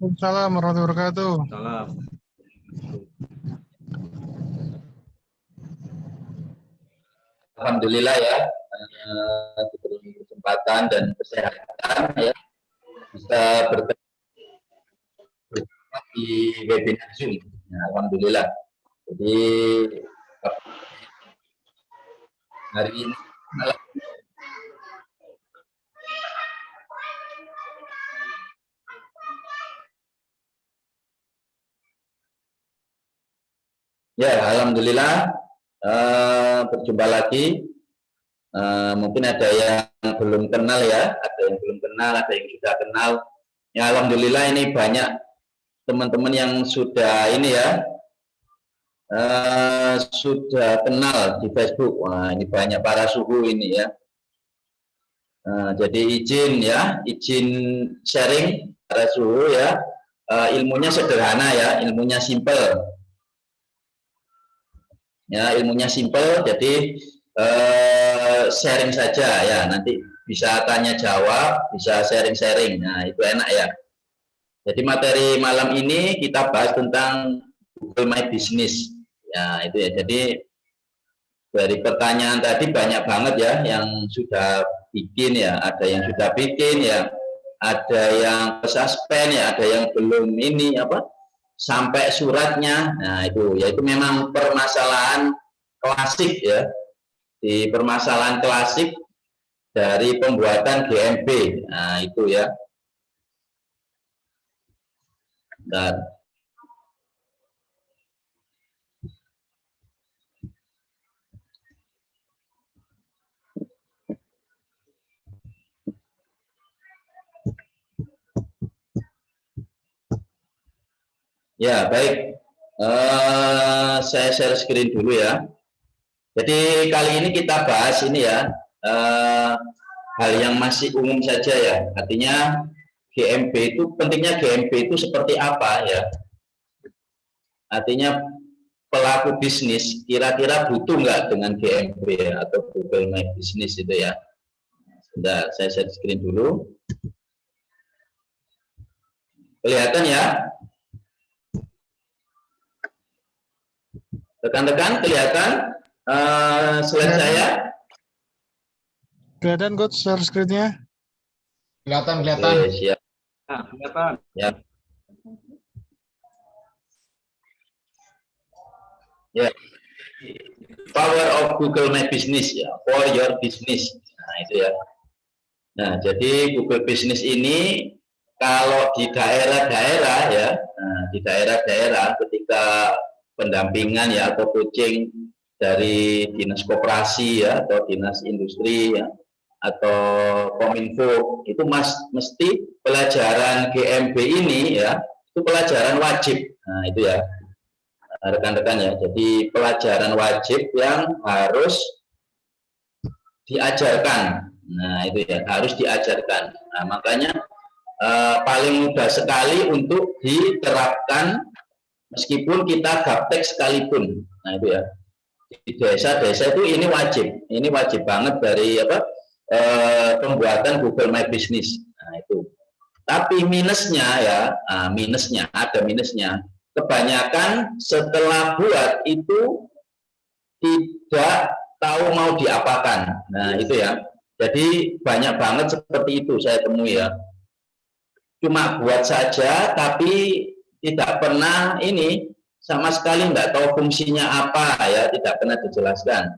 Waalaikumsalam warahmatullahi wabarakatuh. Salam. Alhamdulillah ya, diberi kesempatan dan kesehatan ya, bisa bertemu di webinar Zoom. Ya, Alhamdulillah. Jadi hari ini ya, Alhamdulillah berjumpa lagi. Mungkin ada yang belum kenal ya, ada yang belum kenal, ada yang sudah kenal. Ya, Alhamdulillah ini banyak teman-teman yang sudah ini ya, sudah kenal di Facebook. Wah, ini banyak para suhu ini ya. Jadi izin sharing para suhu ya. Ilmunya sederhana ya, ilmunya simple. Ya, ilmunya simple, jadi sharing saja ya, nanti bisa tanya jawab, bisa sharing-sharing. Nah, itu enak ya. Jadi materi malam ini kita bahas tentang Google My Business. Ya, itu ya. Jadi dari pertanyaan tadi banyak banget ya yang sudah bikin ya, ada yang sudah bikin ya, ada yang suspend ya, ada yang belum ini apa sampai suratnya. Nah, itu yaitu memang permasalahan klasik ya, di permasalahan klasik dari pembuatan GMB. Nah, itu ya. Dan ya, baik. Saya share screen dulu ya. Jadi kali ini kita bahas ini ya, hal yang masih umum saja ya. Artinya GMB itu, pentingnya GMB itu seperti apa ya. Artinya pelaku bisnis kira-kira butuh nggak dengan GMB ya, atau Google My Business itu ya. Sebentar, saya share screen dulu. Kelihatan ya? Rekan-rekan kelihatan slide saya? Kelihatan Coach share screen-nya? Kelihatan. Oke, siap. Nah, kelihatan. Ya. Ya. Power of Google My Business ya, for your business. Nah, itu ya. Nah, jadi Google Business ini kalau di daerah-daerah ya, nah, di daerah-daerah ketika pendampingan ya atau coaching dari dinas koperasi ya atau dinas industri ya atau kominfo itu mesti pelajaran GMB ini ya itu pelajaran wajib. Nah, itu ya rekan-rekan ya, jadi pelajaran wajib yang harus diajarkan. Nah, itu ya harus diajarkan. Nah, makanya paling mudah sekali untuk diterapkan meskipun kita gaptek sekalipun. Nah, itu ya di desa-desa itu ini wajib banget dari apa pembuatan Google My Business. Nah, itu. Tapi minusnya ya, ada minusnya. Kebanyakan setelah buat itu tidak tahu mau diapakan. Nah, itu ya. Jadi banyak banget seperti itu saya temui ya. Cuma buat saja tapi tidak pernah ini sama sekali nggak tahu fungsinya apa ya, tidak pernah dijelaskan.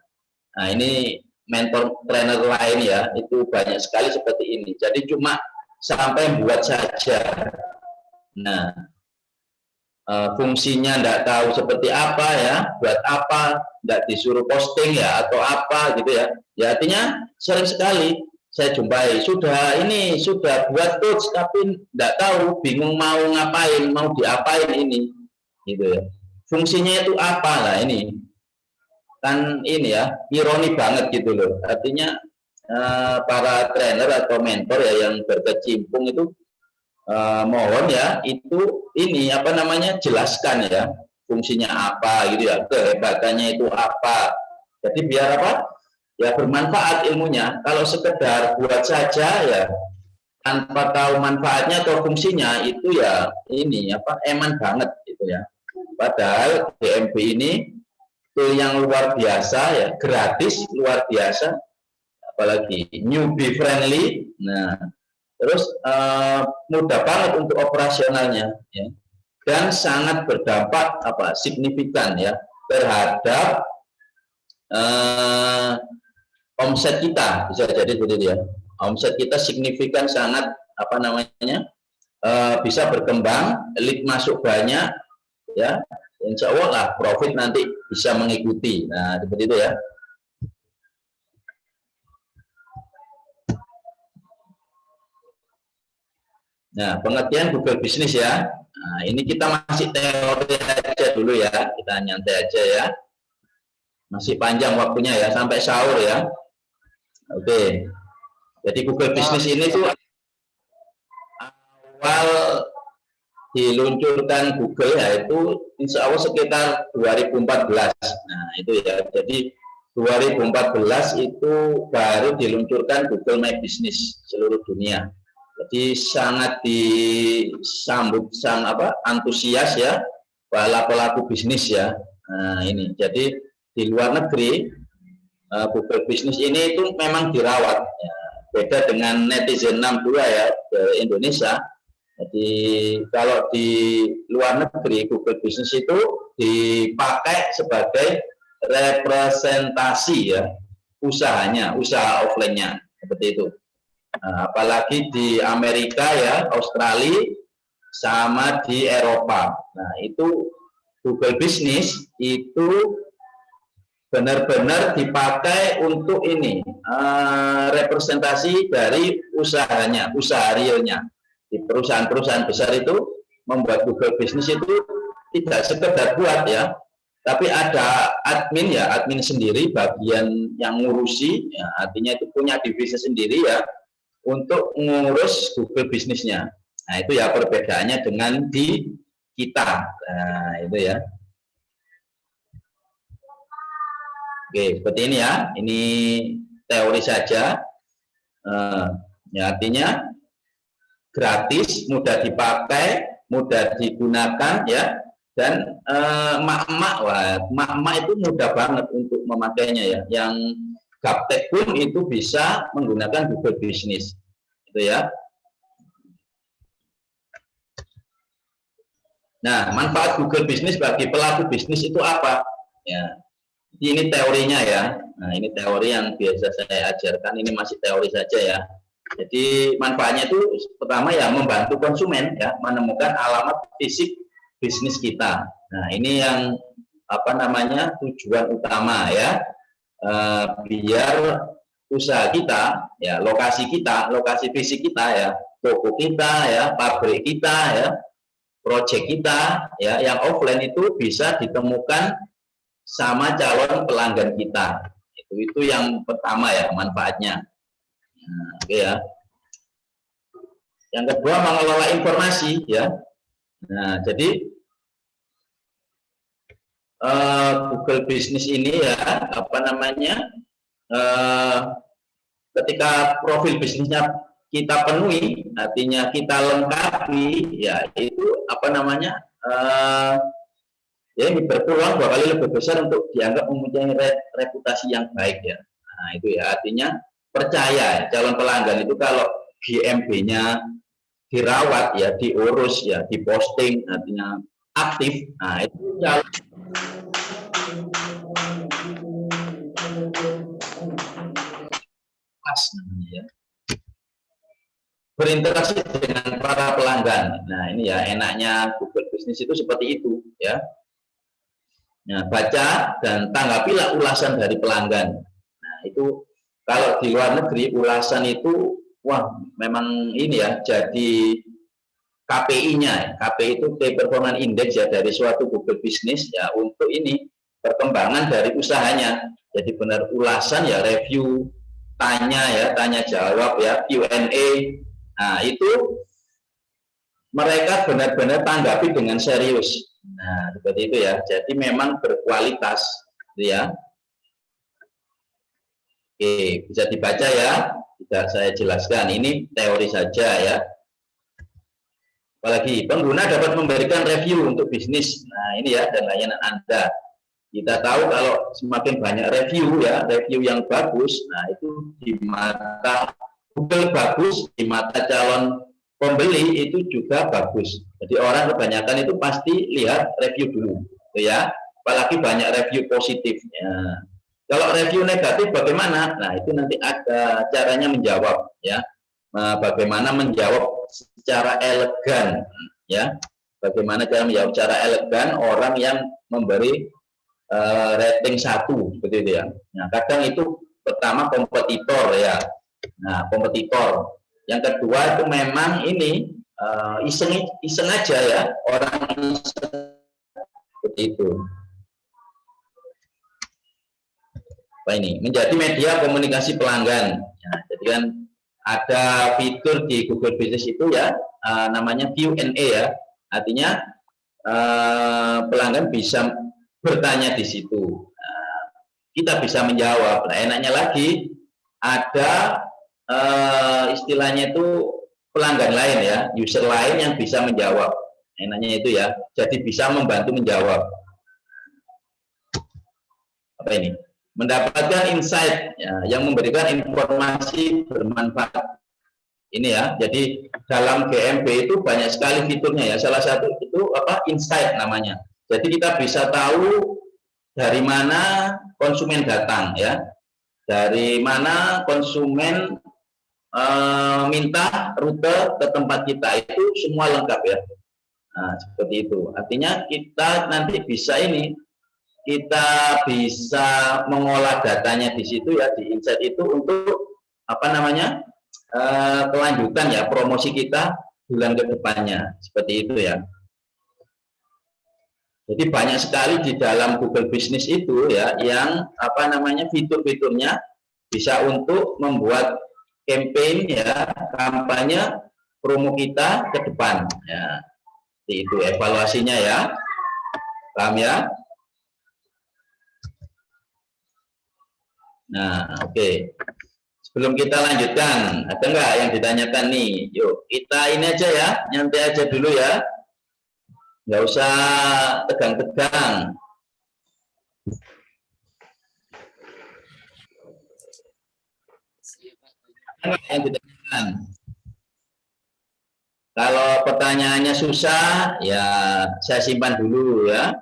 Nah, ini mentor trainer lain ya itu banyak sekali seperti ini. Jadi cuma sampai buat saja. Nah, fungsinya nggak tahu seperti apa ya, buat apa, nggak disuruh posting ya atau apa gitu ya. Ya artinya sering sekali saya jumpai sudah buat coach tapi nggak tahu, bingung mau ngapain, mau diapain ini gitu ya. Fungsinya itu apa lah, ini kan ini ya ironi banget gitu loh. Artinya para trainer atau mentor ya yang berkecimpung itu mohon ya itu ini apa namanya jelaskan ya fungsinya apa gitu ya, kehebatannya itu apa. Jadi biar apa ya bermanfaat ilmunya. Kalau sekedar buat saja ya tanpa tahu manfaatnya atau fungsinya itu ya ini apa eman banget gitu ya. Padahal DMB ini tool yang luar biasa ya, gratis luar biasa, apalagi newbie friendly. Nah, terus mudah banget untuk operasionalnya ya. Dan sangat berdampak apa signifikan ya terhadap omset kita, bisa jadi seperti ya. Omset kita signifikan sangat apa namanya bisa berkembang, lead masuk banyak ya, insya Allah lah profit nanti bisa mengikuti. Nah seperti itu ya. Nah pengertian Google Business ya. Nah, ini kita masih teori aja dulu ya, kita nyantai aja ya. Masih panjang waktunya ya, sampai sahur ya. Oke. Jadi Google Business ini tuh awal diluncurkan Google ya itu insya Allah sekitar 2014. Nah itu ya. Jadi 2014 itu baru diluncurkan Google My Business seluruh dunia. Jadi sangat disambut antusias ya para pelaku bisnis ya. Nah ini jadi di luar negeri Google Business ini itu memang dirawat ya. Beda dengan netizen 62 ya dari Indonesia. Jadi kalau di luar negeri Google Business itu dipakai sebagai representasi ya usahanya, usaha offline-nya seperti itu. Nah, apalagi di Amerika ya, Australia sama di Eropa. Nah, itu Google Business itu benar-benar dipakai untuk ini representasi dari usahanya, usaha realnya. Di perusahaan-perusahaan besar itu membuat Google Business itu tidak sekedar buat ya, tapi ada admin ya, admin sendiri bagian yang ngurusi, ya, artinya itu punya divisi sendiri ya untuk mengurus Google bisnisnya. Nah itu ya perbedaannya dengan di kita. Nah itu ya. Oke seperti ini ya. Ini teori saja. Ya artinya gratis, mudah dipakai, mudah digunakan ya. Dan emak-emak itu mudah banget untuk memakainya ya. Yang gaptek pun itu bisa menggunakan Google Business, itu ya. Nah, manfaat Google Business bagi pelaku bisnis itu apa? Ya, ini teorinya ya. Nah, ini teori yang biasa saya ajarkan. Ini masih teori saja ya. Jadi manfaatnya itu pertama ya membantu konsumen ya menemukan alamat fisik bisnis kita. Nah, ini yang apa namanya tujuan utama ya. Biar usaha kita ya lokasi fisik kita ya toko kita ya pabrik kita ya proyek kita ya yang offline itu bisa ditemukan sama calon pelanggan kita itu yang pertama ya manfaatnya. Nah, oke ya. Yang kedua mengelola informasi ya. Nah jadi Google Business ini ya apa namanya ketika profil bisnisnya kita penuhi artinya kita lengkapi ya itu apa namanya ya ini berpeluang 2 kali lebih besar untuk dianggap mempunyai reputasi yang baik ya. Nah itu ya artinya percaya calon pelanggan itu kalau GMB-nya dirawat ya diurus ya diposting artinya aktif. Nah itu namanya ya berinteraksi dengan para pelanggan. Nah ini ya enaknya Google Business itu seperti itu ya. Nah baca dan tanggapilah ulasan dari pelanggan. Nah itu kalau di luar negeri ulasan itu wah memang ini ya jadi KPI-nya. KPI itu Key Performance Index ya dari suatu Google Business ya untuk ini perkembangan dari usahanya. Jadi benar ulasan ya review tanya jawab ya Q&A. Nah itu mereka benar-benar tanggapi dengan serius. Nah seperti itu ya. Jadi memang berkualitas gitu ya. Oke bisa dibaca ya. tidak saya jelaskan. Ini teori saja ya. Apalagi pengguna dapat memberikan review untuk bisnis. Nah, ini ya, dan layanan Anda. Kita tahu kalau semakin banyak review ya, review yang bagus, nah itu di mata Google bagus, di mata calon pembeli itu juga bagus. Jadi orang kebanyakan itu pasti lihat review dulu, gitu ya. Apalagi banyak review positifnya. Kalau review negatif bagaimana? Nah, itu nanti ada caranya menjawab ya. Nah, bagaimana menjawab secara elegan ya. Bagaimana cara menjawab secara elegan orang yang memberi rating 1 seperti itu ya. Nah, kadang itu pertama kompetitor ya. Nah, kompetitor. Yang kedua itu memang ini iseng aja ya, orang iseng seperti itu. Apa ini? Menjadi media komunikasi pelanggan. Ya, jadi kan ada fitur di Google Business itu ya, namanya Q&A ya. Artinya pelanggan bisa bertanya di situ. Kita bisa menjawab. Nah, enaknya lagi ada istilahnya itu pelanggan lain ya, user lain yang bisa menjawab. Enaknya itu ya. Jadi bisa membantu menjawab. Apa ini? Mendapatkan insight ya, yang memberikan informasi bermanfaat. Ini ya, jadi dalam GMB itu banyak sekali fiturnya ya. Salah satu itu apa? Insight namanya. Jadi kita bisa tahu dari mana konsumen datang ya, dari mana konsumen minta rute ke tempat kita, itu semua lengkap ya. Nah, seperti itu. Artinya kita nanti bisa ini. Kita bisa mengolah datanya di situ ya, di insight itu untuk apa namanya kelanjutan ya, promosi kita bulan ke depannya, seperti itu ya. Jadi banyak sekali di dalam Google Business itu ya, yang apa namanya fitur-fiturnya bisa untuk membuat campaign ya, kampanye promo kita ke depan ya. Itu evaluasinya ya, paham ya? Nah, oke. Sebelum kita lanjutkan, ada nggak yang ditanyakan nih? Yuk, kita ini aja ya, nyantai aja dulu ya. Nggak usah tegang-tegang. Yang ditanyakan. Kalau pertanyaannya susah, ya saya simpan dulu ya.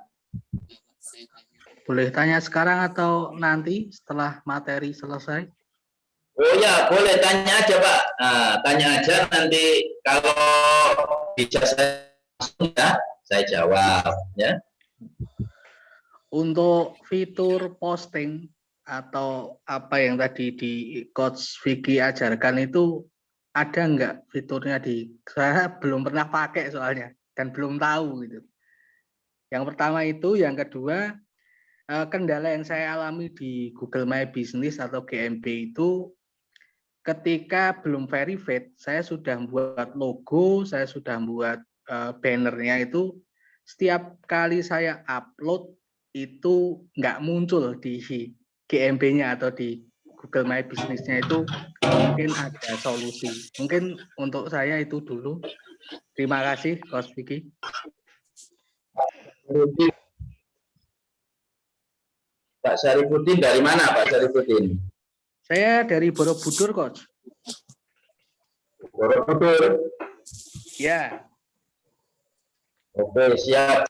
Boleh tanya sekarang atau nanti setelah materi selesai? Oh ya, boleh tanya aja Pak. Nah, tanya aja nanti kalau bisa saya langsung ya, saya jawab ya. Untuk fitur posting atau apa yang tadi di Coach Vicky ajarkan itu ada nggak fiturnya di? Saya belum pernah pakai soalnya dan belum tahu gitu. Yang pertama itu, yang kedua kendala yang saya alami di Google My Business atau GMB itu ketika belum verified, saya sudah buat logo, saya sudah buat bannernya itu, setiap kali saya upload itu nggak muncul di GMB-nya atau di Google My Business-nya itu. Mungkin ada solusi. Mungkin untuk saya itu dulu. Terima kasih, Coach Vicky. Pak Syarifuddin dari mana Pak Syarifuddin? Saya dari Borobudur, Coach. Borobudur. Ya. Oke, siap.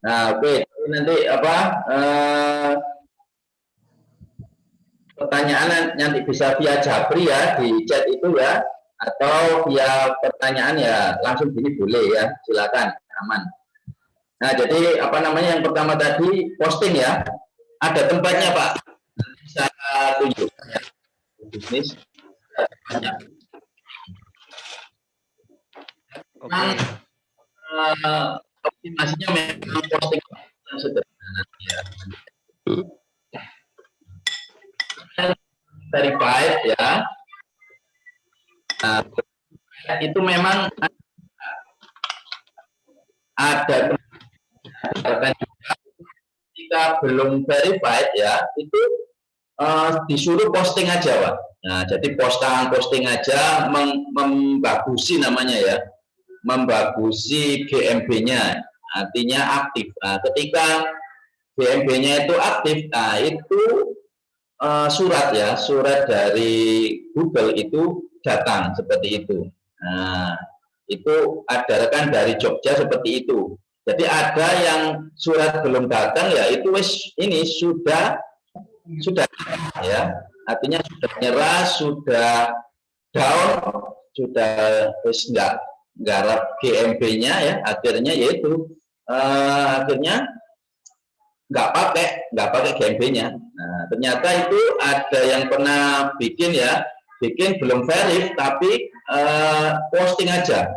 Nah, oke. Nanti apa? Pertanyaan nanti bisa via Japri ya, di chat itu ya, atau via pertanyaan ya langsung gini boleh ya, silakan, aman. Nah, jadi apa namanya yang pertama tadi posting ya, ada tempatnya Pak, saya tunjukkan ya, bisnis. Oke. Optimasinya memang posting yang sederhana ya. Verified ya. Nah, itu memang ada ketika belum verified ya, itu disuruh posting aja, Pak. Nah, jadi posting aja, membagusi namanya ya, membagusi GMB-nya, artinya aktif. Nah, ketika GMB-nya itu aktif, nah itu surat ya, surat dari Google itu datang seperti itu. Nah, itu ada rekan dari Jogja seperti itu. Jadi ada yang surat belum datang ya, itu ini sudah ya, artinya sudah nyerah, sudah down, sudah nggak garap GMB-nya ya, akhirnya yaitu akhirnya nggak pakai GMB-nya. Nah, ternyata itu ada yang pernah bikin belum verif tapi posting aja,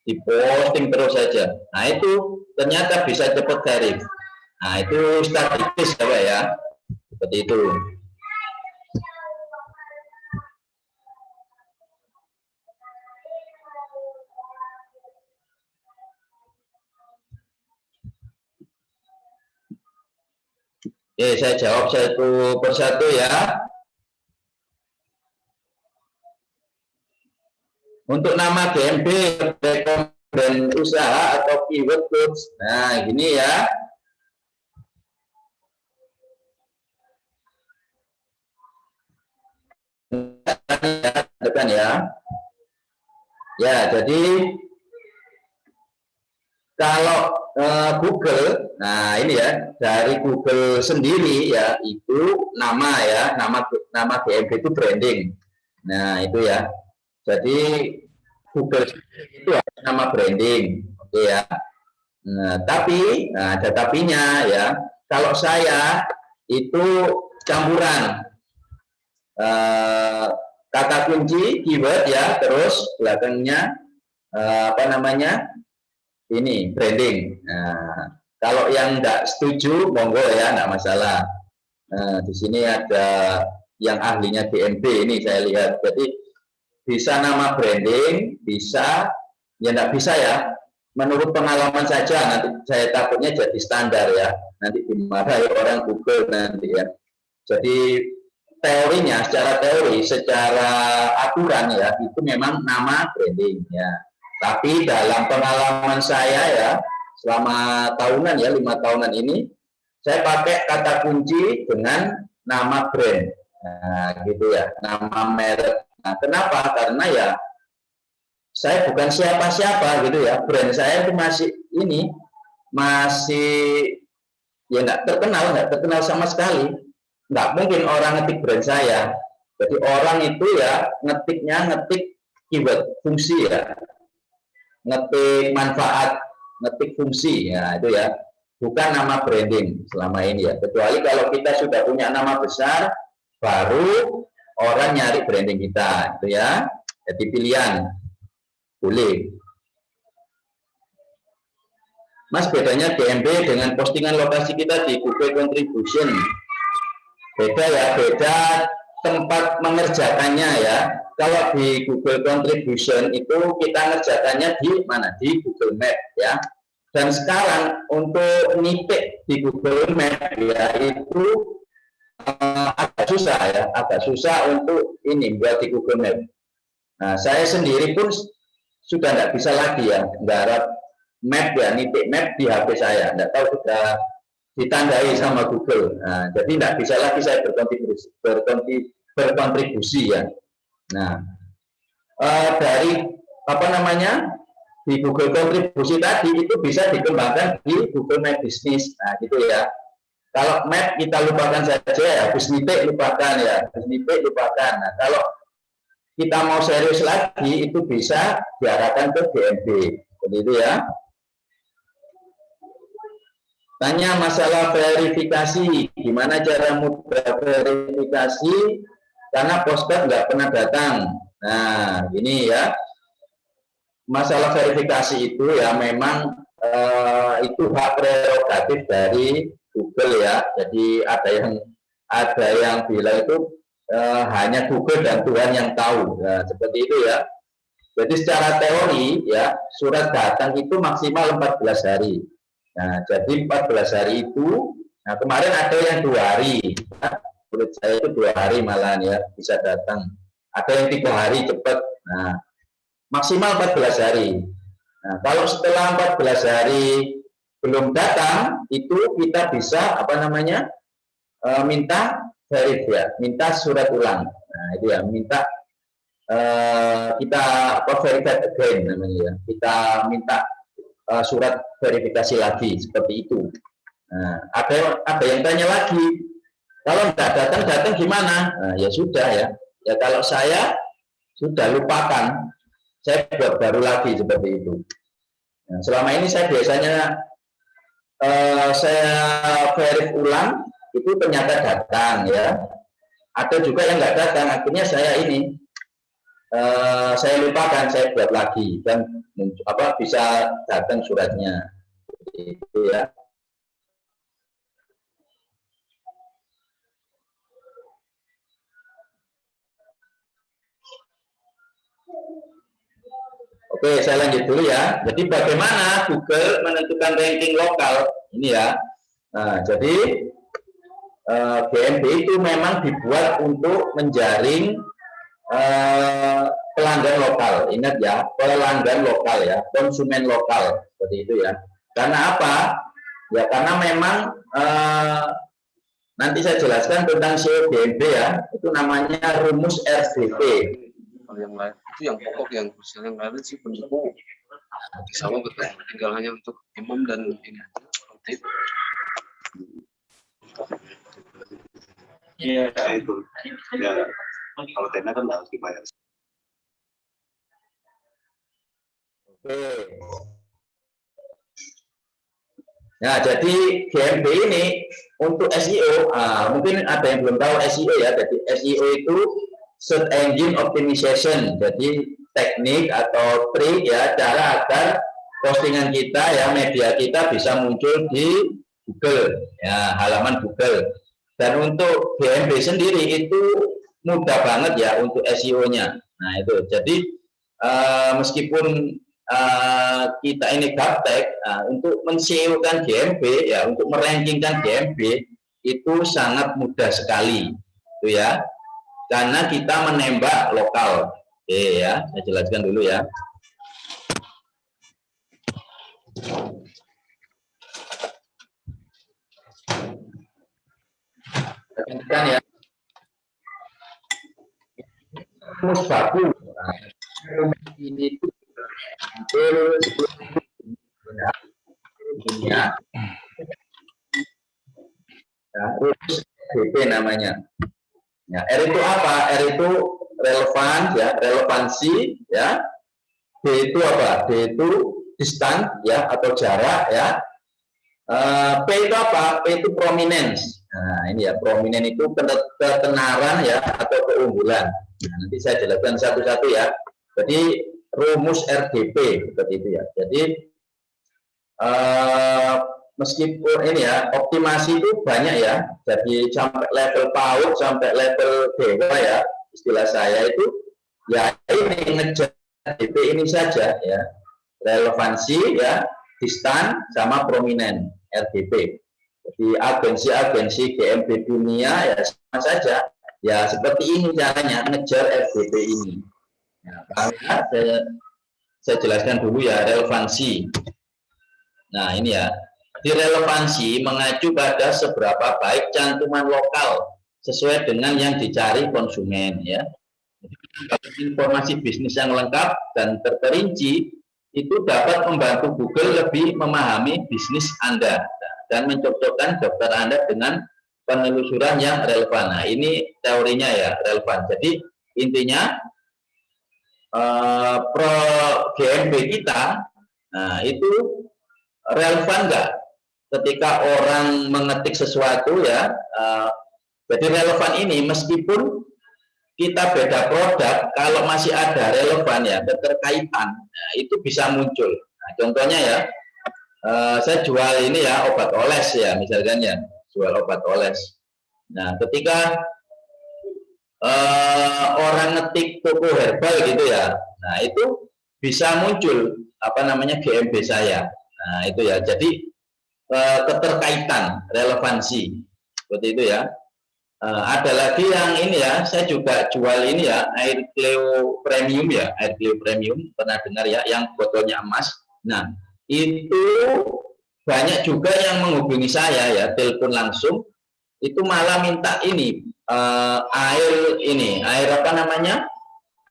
diposting terus saja. Nah itu ternyata bisa cepat verif. Nah itu statistis ya Pak ya, seperti itu. Oke, saya jawab satu persatu ya. Untuk nama GMB, brand usaha atau keyword codes. Nah, gini ya. Depan ya. Ya, jadi kalau Google, nah ini ya, dari Google sendiri ya, itu nama ya, nama GMB itu branding. Nah, itu ya. Jadi Google itu nama branding, oke ya. Nah, tapi ada tapinya ya. Kalau saya itu campuran kata kunci, keyword ya, terus belakangnya apa namanya? Ini branding. Nah, kalau yang enggak setuju, monggo ya, enggak masalah. Nah, di sini ada yang ahlinya GMB ini saya lihat. Jadi bisa nama branding, bisa, ya enggak bisa ya. Menurut pengalaman saja, nanti saya takutnya jadi standar ya. Nanti dimarahi orang Google nanti ya. Jadi teorinya, secara teori, secara aturan ya, itu memang nama branding ya. Tapi dalam pengalaman saya ya, selama tahunan ya, 5 tahunan ini, saya pakai kata kunci dengan nama brand. Nah, gitu ya, nama merek. Nah, kenapa? Karena ya, saya bukan siapa-siapa gitu ya. Brand saya itu masih ya nggak terkenal sama sekali. Nggak mungkin orang ngetik brand saya. Jadi orang itu ya ngetik keyword fungsi ya. Ngetik manfaat, ngetik fungsi, ya itu ya, bukan nama branding selama ini ya. Kecuali kalau kita sudah punya nama besar, baru orang nyari branding kita, itu ya. Jadi pilihan, boleh. Mas, bedanya GMB dengan postingan lokasi kita di Google Contribution. Beda ya, beda tempat mengerjakannya ya. Kalau di Google Contribution itu kita ngerjakannya di mana? Di Google Map ya. Dan sekarang untuk nitik di Google Map ya itu agak susah ya, agak susah untuk ini buat di Google Map. Nah, saya sendiri pun sudah nggak bisa lagi ya nggarap map ya, nitik map di HP saya. Nggak tahu sudah ditandai sama Google. Nah, jadi nggak bisa lagi saya berkontribusi ya. Nah, dari apa namanya di Google Kontribusi tadi itu bisa dikembangkan di Google Map Business. Nah, gitu ya. Kalau map kita lupakan saja ya, bisnitik lupakan ya, bisnitik lupakan. Nah, kalau kita mau serius lagi itu bisa diarahkan ke GMB. Begitu ya. Tanya masalah verifikasi, gimana cara mudah verifikasi? Karena postcard nggak pernah datang. Nah, ini ya, masalah verifikasi itu ya memang itu hak prerogatif dari Google ya. Jadi ada yang bilang itu hanya Google dan Tuhan yang tahu. Nah, seperti itu ya. Jadi secara teori ya, surat datang itu maksimal 14 hari. Nah, jadi 14 hari itu, nah kemarin ada yang 2 hari. Menurut saya itu 2 hari malahan ya bisa datang. Ada yang 3 hari cepat. Nah, maksimal 14 hari. Nah, kalau setelah 14 hari belum datang, itu kita bisa apa namanya minta verif ya, minta surat ulang. Nah, itu ya, minta kita verify again namanya ya. Kita minta surat verifikasi lagi seperti itu. Nah, ada yang tanya lagi, kalau nggak datang gimana? Nah, ya sudah ya. Ya kalau saya sudah lupakan, saya buat baru lagi seperti itu. Nah, selama ini saya biasanya saya verif ulang itu ternyata datang ya. Ada juga yang nggak datang, akhirnya saya ini saya lupakan, saya buat lagi dan bisa datang suratnya itu ya. Oke, saya lanjut dulu ya. Jadi bagaimana Google menentukan ranking lokal ini ya. Nah, jadi GMB itu memang dibuat untuk menjaring pelanggan lokal. Ingat ya, pelanggan lokal ya, konsumen lokal seperti itu ya. Karena apa? Ya karena memang nanti saya jelaskan tentang SEO GMB ya. Itu namanya rumus RDP. Kalau yang lain itu yang pokok, yang krusial, yang lain sih pendukung sama betul, tinggal hanya untuk imam dan ini aktif. Iya itu ya, kalau tenda kan harus dibayar. Oke. Nah, jadi GMB ini untuk SEO, mungkin ada yang belum tahu SEO ya. Jadi SEO itu Search Engine Optimization, jadi teknik atau trik ya, cara agar postingan kita ya, media kita bisa muncul di Google ya, halaman Google. Dan untuk GMB sendiri itu mudah banget ya untuk SEO-nya. Nah itu, jadi meskipun kita ini gaptek, untuk men-SEO-kan GMB ya, untuk merankingkan GMB itu sangat mudah sekali, itu ya. Karena kita menembak lokal. Oke ya, saya jelaskan dulu ya. Kan ya. Rumus baku. Ini itu ya. Rumus RDP namanya. Ya, R itu apa? R itu relevan ya, relevansi ya. D itu apa? D itu distance ya atau jarak ya. P itu apa? P itu prominence. Nah, ini ya, prominent itu ketenaran ya atau keunggulan. Nah, nanti saya jelaskan satu-satu ya. Jadi rumus RDP seperti itu ya. Jadi meskipun ini ya, optimasi itu banyak ya, jadi sampai level PAUD sampai level dewa ya, istilah saya itu ya ini ngejar DP ini saja ya, relevansi ya, distan sama prominent RDP. Jadi agensi-agensi GMB dunia ya sama saja ya, seperti ini caranya ngejar RDP ini ya, saya jelaskan dulu ya relevansi. Nah ini ya, di relevansi mengacu pada seberapa baik cantuman lokal sesuai dengan yang dicari konsumen ya. Informasi bisnis yang lengkap dan terperinci itu dapat membantu Google lebih memahami bisnis Anda dan mencocokkan daftar Anda dengan penelusuran yang relevan. Nah, ini teorinya ya, relevan. Jadi intinya pro GMB kita itu relevan nggak ketika orang mengetik sesuatu ya, jadi relevan ini meskipun kita beda produk, kalau masih ada relevan ya, keterkaitan, nah, itu bisa muncul. Nah, contohnya ya, saya jual ini ya obat oles ya, misalkan ya, jual obat oles. Nah, ketika orang ngetik toko herbal gitu ya, nah itu bisa muncul apa namanya GMB saya. Nah itu ya, jadi keterkaitan, relevansi seperti itu ya. Ada lagi yang ini ya, saya juga jual ini ya, air Cleo Premium ya, air Cleo Premium, pernah dengar ya, yang botolnya emas. Nah, itu banyak juga yang menghubungi saya ya, telepon langsung, itu malah minta ini, air apa namanya,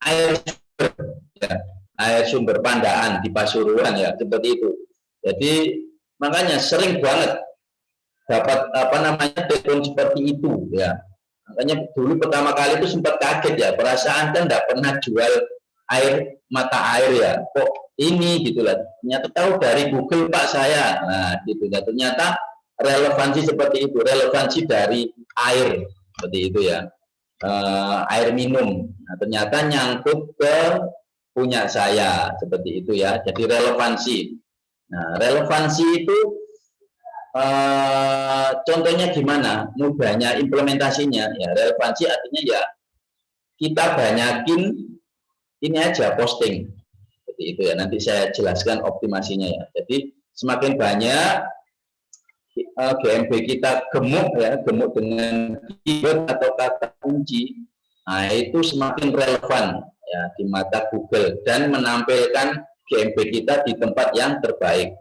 air sumber, ya, air sumber Pandaan di Pasuruan ya, seperti itu. Jadi, makanya sering banget dapat apa namanya telepon seperti itu ya, makanya dulu pertama kali itu sempat kaget ya, perasaan kan tidak pernah jual air mata air ya, kok ini gitulah, ternyata tahu dari Google Pak saya, nah gitu ya, ternyata relevansi seperti itu, relevansi dari air seperti itu ya, air minum, nah, ternyata nyangkut ke punya saya seperti itu ya, jadi relevansi. Nah relevansi itu contohnya gimana mudahnya implementasinya ya, relevansi artinya ya kita banyakin ini aja posting seperti itu ya, nanti saya jelaskan optimasinya ya. Jadi semakin banyak GMB kita gemuk ya, gemuk dengan keyword atau kata kunci, nah itu semakin relevan ya di mata Google dan menampilkan GMB kita di tempat yang terbaik.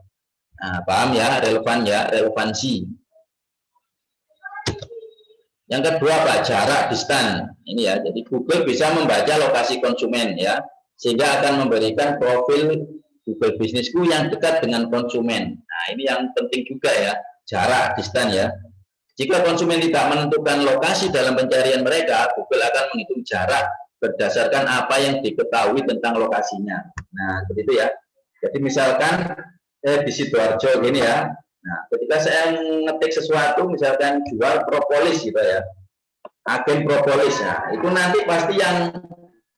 Nah, paham ya, relevan ya, relevansi. Yang kedua apa? Jarak, distan. Ini ya, jadi Google bisa membaca lokasi konsumen ya, sehingga akan memberikan profil Google bisnisku yang dekat dengan konsumen. Nah, ini yang penting juga ya, jarak, distan ya. Jika konsumen tidak menentukan lokasi dalam pencarian mereka, Google akan menghitung jarak berdasarkan apa yang diketahui tentang lokasinya. Nah, begitu ya. Jadi misalkan di Sidoarjo gini ya. Nah, ketika saya ngetik sesuatu, misalkan jual propolis gitu ya, agen propolis, nah, itu nanti pasti yang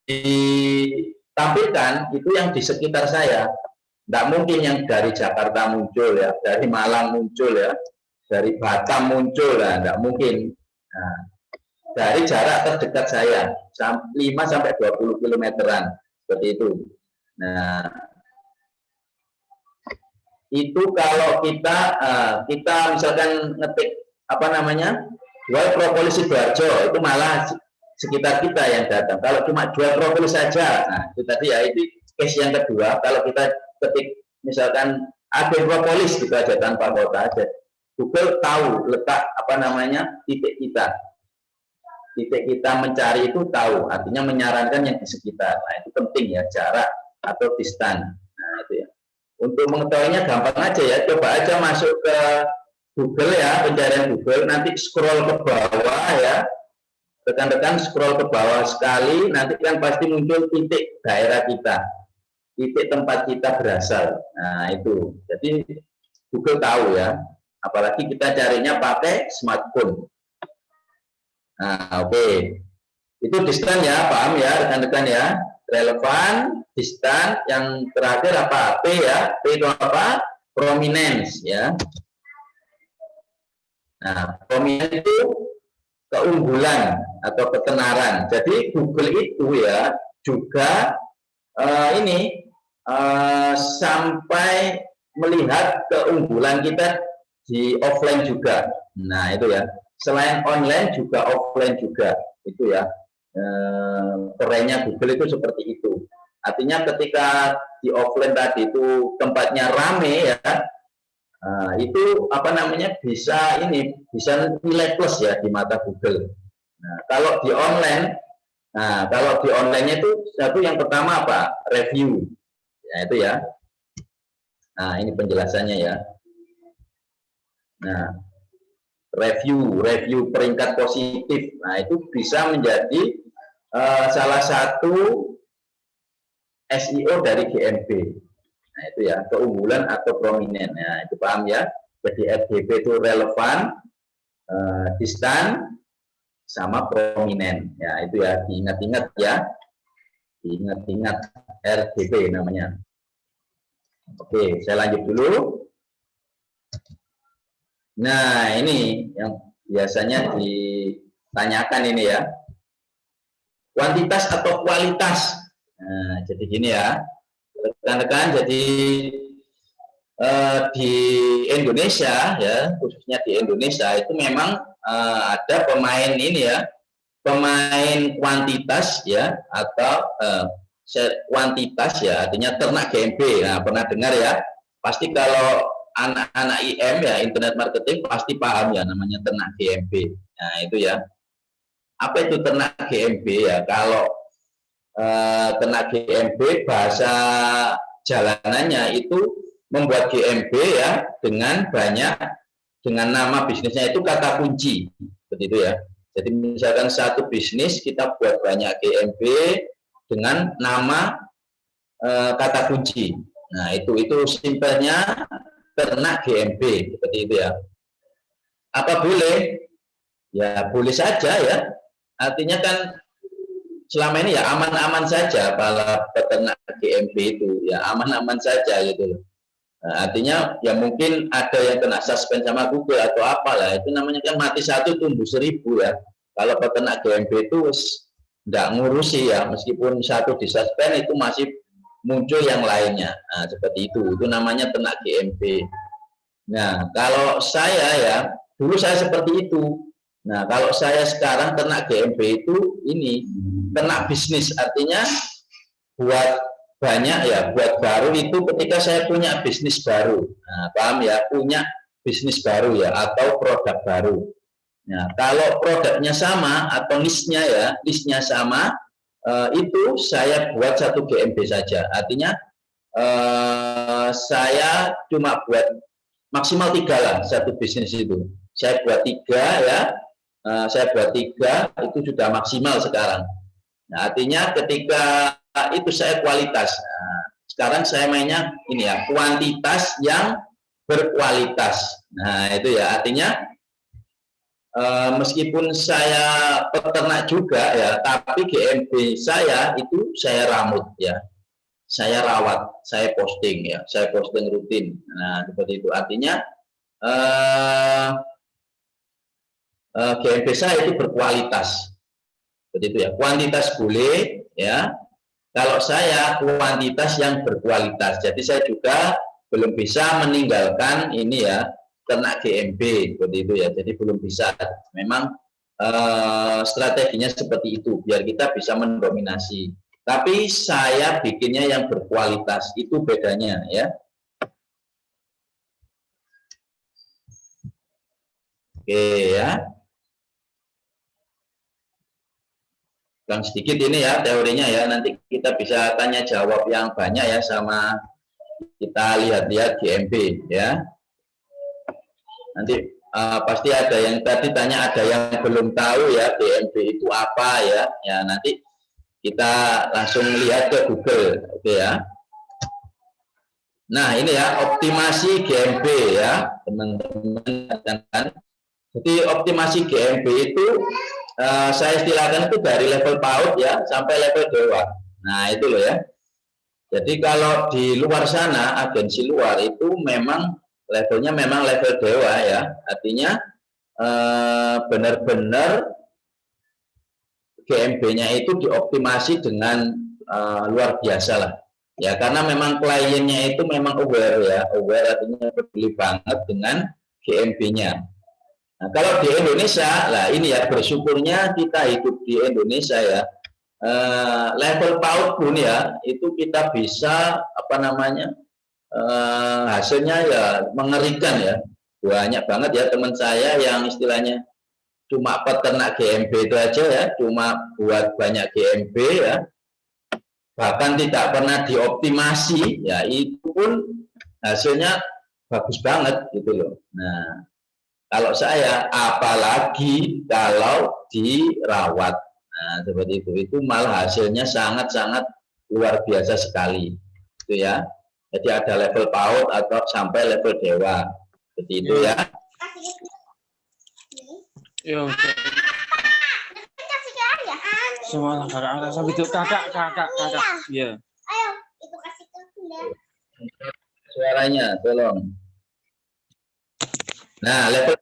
ditampilkan itu yang di sekitar saya. Tidak mungkin yang dari Jakarta muncul ya, dari Malang muncul ya, dari Batam muncul lah, tidak mungkin. Nah, dari jarak terdekat saya, 5-20 kilometeran, seperti itu. Nah, itu kalau kita misalkan ngetik apa namanya jual propolis Sidoarjo, itu malah sekitar kita yang datang. Kalau cuma jual propolis saja, nah itu tadi ya, itu case yang kedua. Kalau kita ketik misalkan agen propolis gitu aja tanpa kota aja, Google tahu letak apa namanya titik kita mencari itu tahu, artinya menyarankan yang di sekitar. Nah itu penting ya, jarak atau distan. Nah itu ya. Untuk mengetahuinya gampang aja ya, coba aja masuk ke Google ya, pencarian Google, nanti scroll ke bawah ya, rekan-rekan scroll ke bawah sekali, nanti kan pasti muncul titik daerah kita, titik tempat kita berasal. Nah itu, jadi Google tahu ya, apalagi kita carinya pakai smartphone. Nah oke, itu distan ya, paham ya rekan-rekan ya, relevan, distan, yang terakhir apa? P ya, P itu apa? Prominence ya. Nah, prominence itu keunggulan atau ketenaran. Jadi Google itu ya juga sampai melihat keunggulan kita di offline juga. Nah itu ya. Selain online juga offline juga itu ya. Kerennya Google itu seperti itu. Artinya ketika di offline tadi itu tempatnya rame ya, itu apa namanya bisa nilai plus ya di mata Google. Nah, kalau di online itu satu yang pertama apa? Review. Ya itu ya. Nah, ini penjelasannya ya. Nah, review peringkat positif. Nah, itu bisa menjadi salah satu SEO dari GMB. Nah, itu ya, keunggulan atau prominent. Nah, itu paham ya. Jadi RGB itu relevan, distan, sama prominent. Ya, itu ya, diingat-ingat ya. Diingat-ingat RGB namanya. Oke, saya lanjut dulu. Nah, ini yang biasanya ditanyakan ini ya. Kuantitas atau kualitas. Nah, jadi gini ya, rekan-rekan, jadi di Indonesia ya, khususnya di Indonesia itu memang ada pemain ini ya, pemain kuantitas ya, atau kuantitas ya, artinya ternak GMB. Nah, pernah dengar ya? Pasti kalau anak-anak IM ya, internet marketing, pasti paham ya namanya ternak GMB. Nah, itu ya. Apa itu ternak GMB ya? Kalau ternak GMB bahasa jalanannya itu membuat GMB ya dengan nama bisnisnya itu kata kunci, seperti itu ya. Jadi misalkan satu bisnis kita buat banyak GMB dengan nama kata kunci. Nah itu simpelnya ternak GMB, seperti itu ya. Apa boleh? Ya boleh saja ya. Artinya kan selama ini ya aman-aman saja para peternak GMB itu ya, aman-aman saja gitu loh. Nah, artinya ya mungkin ada yang kena suspend sama Google atau apalah, itu namanya kan mati satu tumbuh 1000 ya. Kalau peternak GMB itu tidak ngurusi ya, meskipun satu disuspend itu masih muncul yang lainnya. Nah, seperti itu namanya ternak GMB. Nah kalau saya ya, dulu saya seperti itu. Nah kalau saya sekarang ternak GMB itu ini ternak bisnis, artinya buat banyak ya, buat baru itu ketika saya punya bisnis baru. Nah, paham ya, punya bisnis baru ya, atau produk baru. Nah, kalau produknya sama atau niche-nya ya, niche-nya sama, itu saya buat satu GMB saja. Artinya saya cuma buat maksimal 3 lah satu bisnis itu. Saya buat 3 ya, saya buat 3 itu sudah maksimal sekarang. Nah, artinya ketika itu saya kualitas. Nah, sekarang saya mainnya ini ya, kuantitas yang berkualitas. Nah itu ya, artinya meskipun saya peternak juga ya, tapi GMB saya itu saya ramut ya, saya rawat, saya posting ya, saya posting rutin. Nah seperti itu, artinya GMB saya itu berkualitas. Seperti itu ya, kuantitas boleh ya. Kalau saya kuantitas yang berkualitas, jadi saya juga belum bisa meninggalkan ini ya, ternak GMB, seperti itu ya. Jadi belum bisa. Memang strateginya seperti itu, biar kita bisa mendominasi. Tapi saya bikinnya yang berkualitas, itu bedanya ya. Oke ya. Bang sedikit ini ya teorinya ya, nanti kita bisa tanya jawab yang banyak ya, sama kita lihat-lihat GMB ya. Nanti pasti ada yang tadi tanya, ada yang belum tahu ya GMB itu apa ya. Ya nanti kita langsung lihat ke Google, oke ya. Nah ini ya, optimasi GMB ya teman-teman. Jadi optimasi GMB itu saya istilahkan itu dari level PAUD ya sampai level dewa. Nah itu loh ya. Jadi kalau di luar sana, agensi luar itu memang levelnya memang level dewa ya. Artinya benar-benar GMB-nya itu dioptimasi dengan luar biasa lah. Ya karena memang kliennya itu memang aware ya, aware artinya peduli banget dengan GMB-nya. Nah, kalau di Indonesia, lah ini ya bersyukurnya kita hidup di Indonesia ya, level PAUD pun ya, itu kita bisa apa namanya, hasilnya ya mengerikan ya. Banyak banget ya teman saya yang istilahnya cuma peternak GMB itu aja ya, cuma buat banyak GMB ya, bahkan tidak pernah dioptimasi ya, itu pun hasilnya bagus banget gitu loh. Nah kalau saya, apalagi kalau dirawat, nah seperti itu malah hasilnya sangat-sangat luar biasa sekali, itu ya. Jadi ada level PAUD atau sampai level dewa, seperti itu ya. Yo. Semua kakak rasa itu kakak. Iya. Ayo, itu kasih ke Bunda. Suaranya, tolong. Nah, level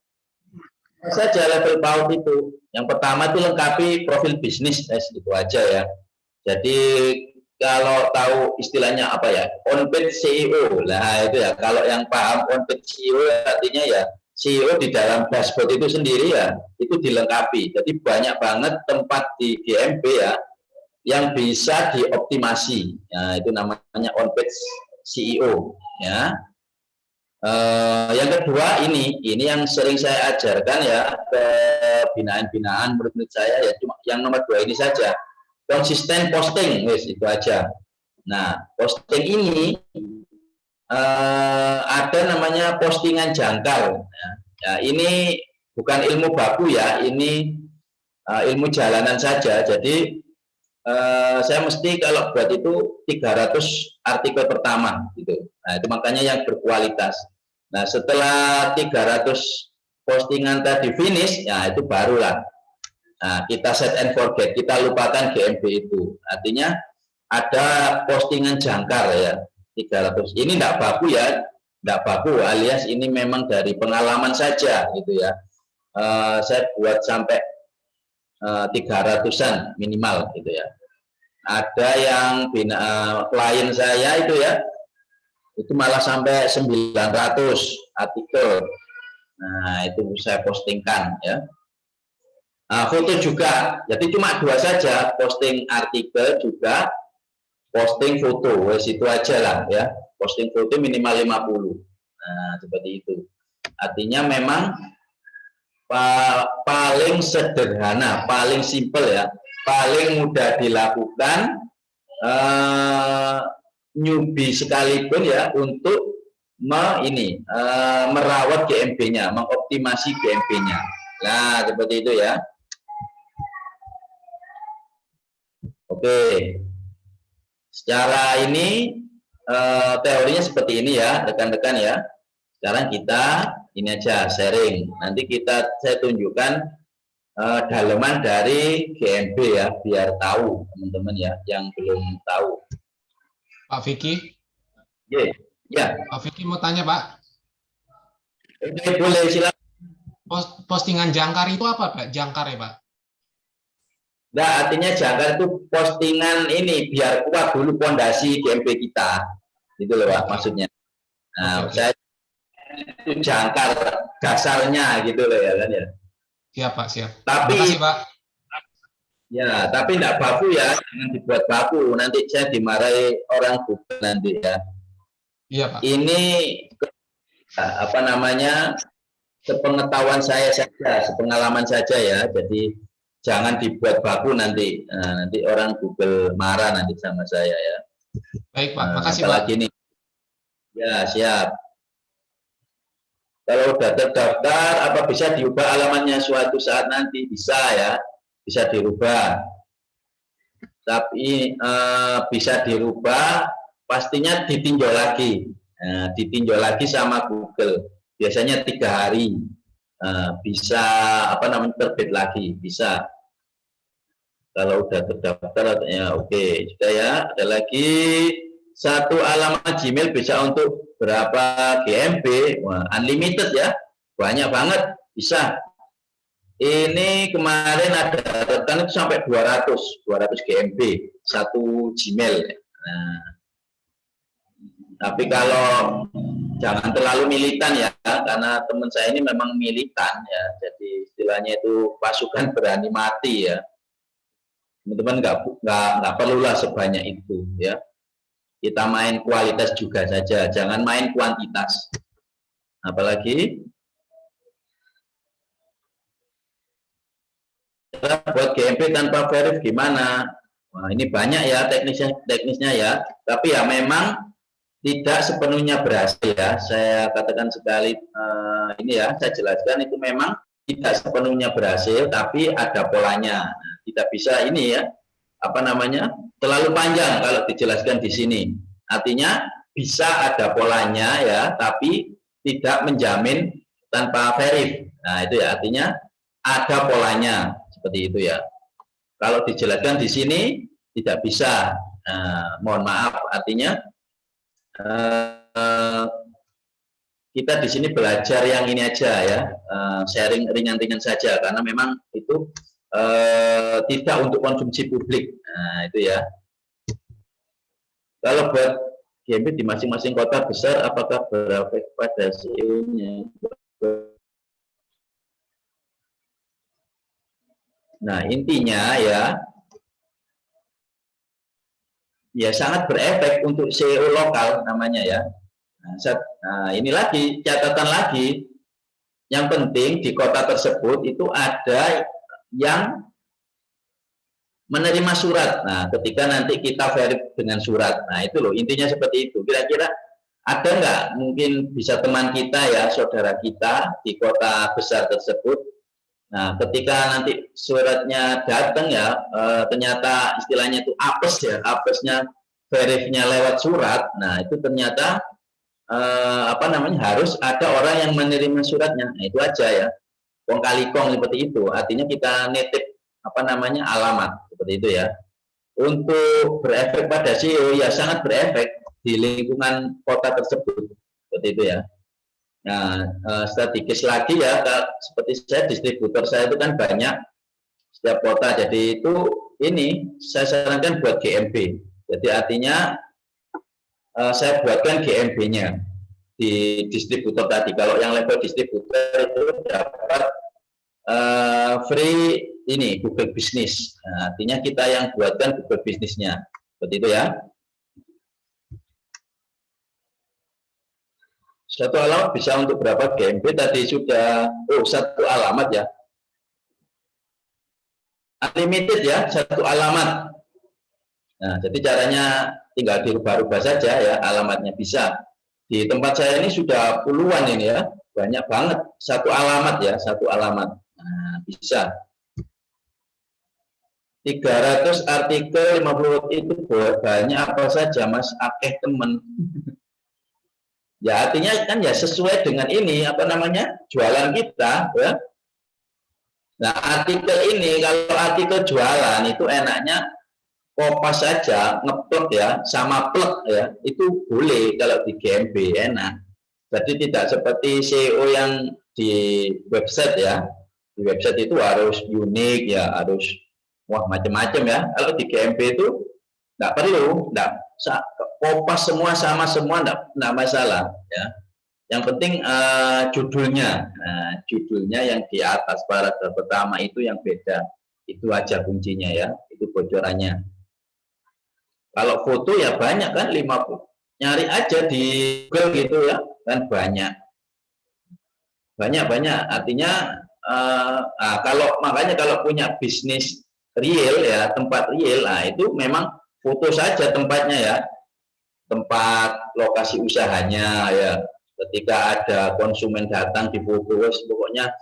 saja level PAUD itu. Yang pertama itu lengkapi profil bisnis, itu aja ya. Jadi kalau tahu istilahnya apa ya, on page CEO. Nah itu ya, kalau yang paham on page CEO artinya ya CEO di dalam dashboard itu sendiri ya, itu dilengkapi. Jadi banyak banget tempat di GMB ya yang bisa dioptimasi. Nah itu namanya on page CEO ya. Yang kedua ini yang sering saya ajarkan ya ke binaan-binaan menurut saya ya, cuma yang nomor 2 ini saja, konsisten posting, wes itu aja. Nah posting ini ada namanya postingan jangkar ya, ini bukan ilmu baku ya, ini ilmu jalanan saja. Jadi saya mesti kalau buat itu 300 artikel pertama gitu. Nah itu makanya yang berkualitas. Nah setelah 300 postingan tadi finish, ya itu barulah kita set and forget, kita lupakan GMB itu. Artinya ada postingan jangkar ya 300. Ini tidak baku ya, tidak baku, alias ini memang dari pengalaman saja gitu ya. Saya buat sampai 300-an minimal gitu ya. Ada yang klien saya itu ya, itu malah sampai 900 artikel. Nah itu saya postingkan ya. Foto juga, jadi cuma 2 saja, posting artikel juga posting foto, wes itu aja lah ya. Posting foto minimal 50. Nah seperti itu. Artinya memang paling sederhana, paling simpel ya, paling mudah dilakukan newbie sekalipun ya untuk merawat GMB-nya, mengoptimasi GMB-nya. Nah, seperti itu ya. Oke. Secara ini teorinya seperti ini ya, rekan-rekan ya. Sekarang kita ini aja sharing. Nanti saya tunjukkan dalaman dari GMB ya, biar tahu teman-teman ya yang belum tahu. Pak Vicky? Ya. Pak Vicky mau tanya, Pak. Oke, boleh silakan. Postingan jangkar itu apa, Pak? Jangkar ya, Pak? Nah, artinya jangkar itu postingan ini biar kuat dulu fondasi GMB kita. Gitu loh, Pak, maksudnya. Nah, saya itu jangkar dasarnya gitu loh ya kan ya. Siap, Pak, siap. Tapi terima kasih, Pak. Ya, tapi tidak baku ya, jangan dibuat baku. Nanti saya dimarahi orang Google nanti ya. Iya, Pak. Ini apa namanya, sepengetahuan saya saja, sepengalaman saja ya. Jadi jangan dibuat baku nanti. Nanti orang Google marah nanti sama saya ya. Baik, Pak. Makasih, Pak. Ini. Ya, siap. Kalau sudah terdaftar, apa bisa diubah alamatnya suatu saat nanti? Bisa ya. Bisa dirubah, tapi bisa dirubah, pastinya ditinjau lagi, ditinjau lagi sama Google. Biasanya 3 hari bisa apa namanya terbit lagi, bisa. Kalau udah terdaftar, ya oke. Sudah ya. Ada lagi 1 alamat Gmail bisa untuk berapa GMB? Wah, unlimited ya, banyak banget bisa. Ini kemarin ada rekan itu sampai 200 GMB 1 Gmail. Nah, tapi kalau jangan terlalu militan ya, karena teman saya ini memang militan ya, jadi istilahnya itu pasukan berani mati ya. Teman-teman nggak perlulah sebanyak itu ya. Kita main kualitas juga saja, jangan main kuantitas. Apalagi buat GMB tanpa verif gimana? Nah, ini banyak ya teknisnya ya. Tapi ya memang tidak sepenuhnya berhasil ya. Saya katakan sekali ini ya, saya jelaskan itu memang tidak sepenuhnya berhasil, tapi ada polanya. Nah, tidak bisa ini ya, apa namanya, terlalu panjang kalau dijelaskan di sini. Artinya bisa ada polanya ya, tapi tidak menjamin tanpa verif. Nah itu ya, artinya ada polanya. Seperti itu ya. Kalau dijelaskan di sini tidak bisa. Mohon maaf, artinya kita di sini belajar yang ini aja ya, sharing ringan-ringan saja karena memang itu tidak untuk konsumsi publik. Nah itu ya. Kalau buat GMP di masing-masing kota besar, apakah berefek pada CEO-nya? Nah, intinya ya sangat berefek untuk CEO lokal namanya ya. Nah, ini lagi catatan lagi. Yang penting di kota tersebut itu ada yang menerima surat. Nah, ketika nanti kita verify dengan surat. Nah, itu loh intinya seperti itu. Kira-kira ada nggak mungkin bisa teman kita ya, saudara kita di kota besar tersebut. Nah, ketika nanti suratnya datang ya, ternyata istilahnya itu apes ya, apesnya verifnya lewat surat. Nah, itu ternyata harus ada orang yang menerima suratnya. Nah, itu aja ya. Kong kali kong seperti itu. Artinya kita nitip alamat seperti itu ya. Untuk berefek pada CEO ya sangat berefek di lingkungan kota tersebut seperti itu ya. Nah, strategis lagi ya, seperti saya distributor saya itu kan banyak setiap kota. Jadi itu ini saya sarankan buat GMB. Jadi artinya saya buatkan GMB-nya di distributor tadi. Kalau yang level distributor itu dapat free ini Google Business. Nah, artinya kita yang buatkan Google Business-nya. Seperti itu ya. Satu alamat bisa untuk berapa GMB tadi sudah, satu alamat ya. Unlimited ya, satu alamat. Nah, jadi caranya tinggal dirubah-rubah saja ya, alamatnya bisa. Di tempat saya ini sudah puluhan ini ya, banyak banget. Satu alamat ya, satu alamat. Nah, bisa. 300 artikel 50 itu banyak apa saja Mas, akeh temen. Ya artinya kan ya sesuai dengan ini jualan kita ya. Nah, artikel ini kalau artikel jualan itu enaknya kopas saja, ngeplek ya, sama plek ya, itu boleh kalau di GMB enak. Jadi tidak seperti SEO yang di website ya. Di website itu harus unik ya, harus macam-macam ya. Kalau di GMB itu nggak perlu, kopas semua sama semua nggak masalah ya. Yang penting judulnya, judulnya yang di atas paragraf pertama itu yang beda, itu aja kuncinya ya, itu bocorannya. Kalau foto ya banyak kan 50, nyari aja di Google gitu ya, kan banyak. Artinya makanya kalau punya bisnis real ya, tempat real, itu memang foto saja tempatnya ya, tempat lokasi usahanya ya. Ketika ada konsumen datang di foto, pokoknya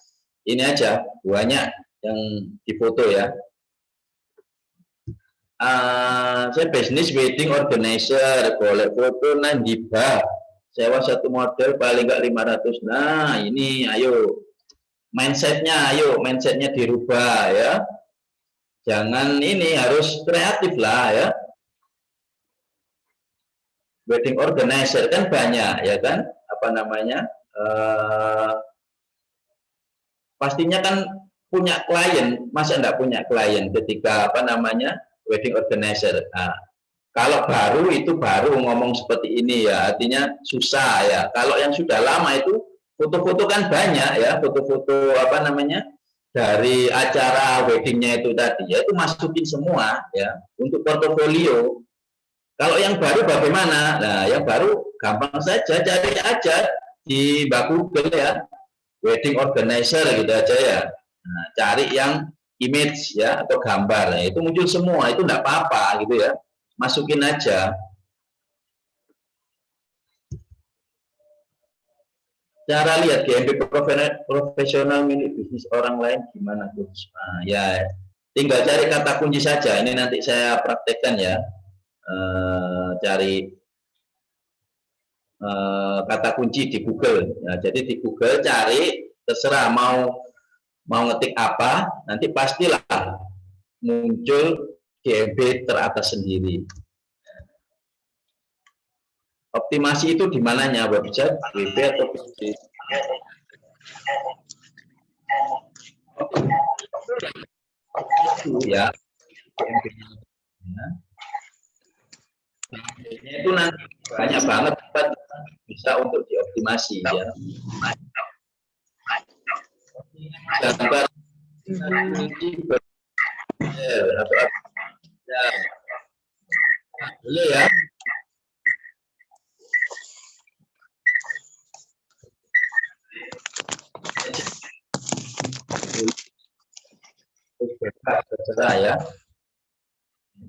ini aja banyak yang difoto ya. Saya bisnis wedding organizer, boleh foto nang gibah, sewa satu model paling nggak 500. Nah ini ayo mindsetnya dirubah ya. Jangan ini, harus kreatif lah ya. Wedding organizer kan banyak ya kan, pastinya kan punya klien, masa enggak punya klien ketika wedding organizer. Nah, kalau baru itu baru ngomong seperti ini ya, artinya susah ya. Kalau yang sudah lama itu foto-foto kan banyak ya, foto-foto dari acara weddingnya itu tadi ya, itu masukin semua ya untuk portofolio. Kalau yang baru bagaimana? Nah, yang baru gampang saja, cari aja di Google ya, wedding organizer gitu aja ya. Nah, cari yang image ya atau gambar, itu muncul semua, itu enggak apa-apa gitu ya, masukin aja. Cara lihat GMB profesional milik bisnis orang lain gimana Gus? Nah, ya tinggal cari kata kunci saja. Ini nanti saya praktekkan ya. Cari kata kunci di Google. Nah, jadi di Google cari, terserah mau ngetik apa, nanti pastilah muncul GMB teratas sendiri. Optimasi itu di mananya, website, WP atau PC? Ya, itu nanti banyak banget tempat bisa untuk dioptimasi ya. Gambar ya, boleh ya. Terserah ya.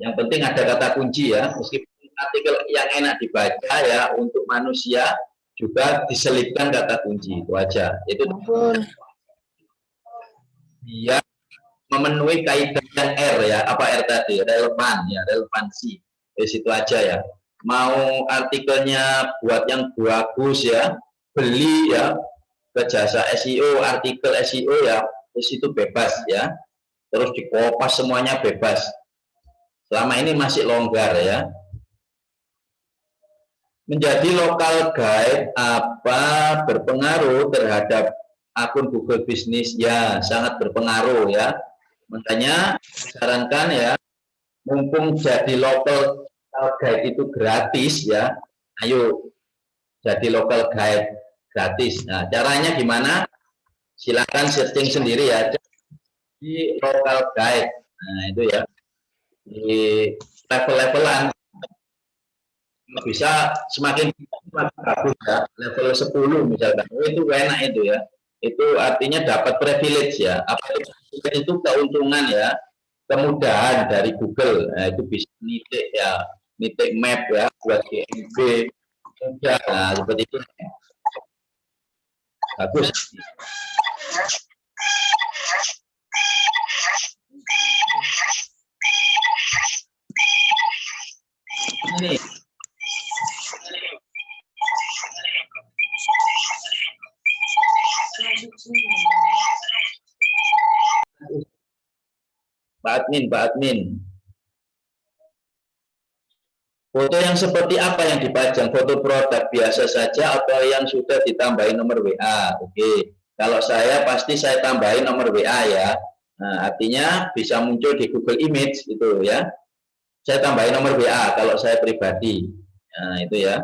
Yang penting ada kata kunci ya, meskipun artikel yang enak dibaca ya untuk manusia juga diselipkan kata kunci, itu aja. Itu dia memenuhi kaidah yang R ya, apa R tadi? Relevan ya, relevansi. Di situ aja ya. Mau artikelnya buat yang bagus ya, beli ya ke jasa SEO, artikel SEO ya, di situ bebas ya. Terus dikopas semuanya bebas. Selama ini masih longgar ya. Menjadi local guide apa berpengaruh terhadap akun Google Business? Ya, sangat berpengaruh ya. Makanya sarankan ya, mumpung jadi local guide itu gratis ya, ayo jadi local guide gratis. Nah, caranya gimana? Silakan searching sendiri ya di local guide. Nah, itu ya. Di level-levelan bisa semakin bagus ya, level 10 misalkan, itu enak itu ya, itu artinya dapat privilege ya, apa itu keuntungan ya, kemudahan dari Google. Nah, itu bisa nitik ya, nitik map ya buat GMB mudah. Nah, seperti itu bagus. Ini Pak Admin. Foto yang seperti apa yang dipajang? Foto produk biasa saja atau yang sudah ditambahin nomor WA? Oke, kalau saya pasti saya tambahin nomor WA ya. Nah, artinya bisa muncul di Google Image itu ya. Saya tambahin nomor WA kalau saya pribadi. Nah, itu ya.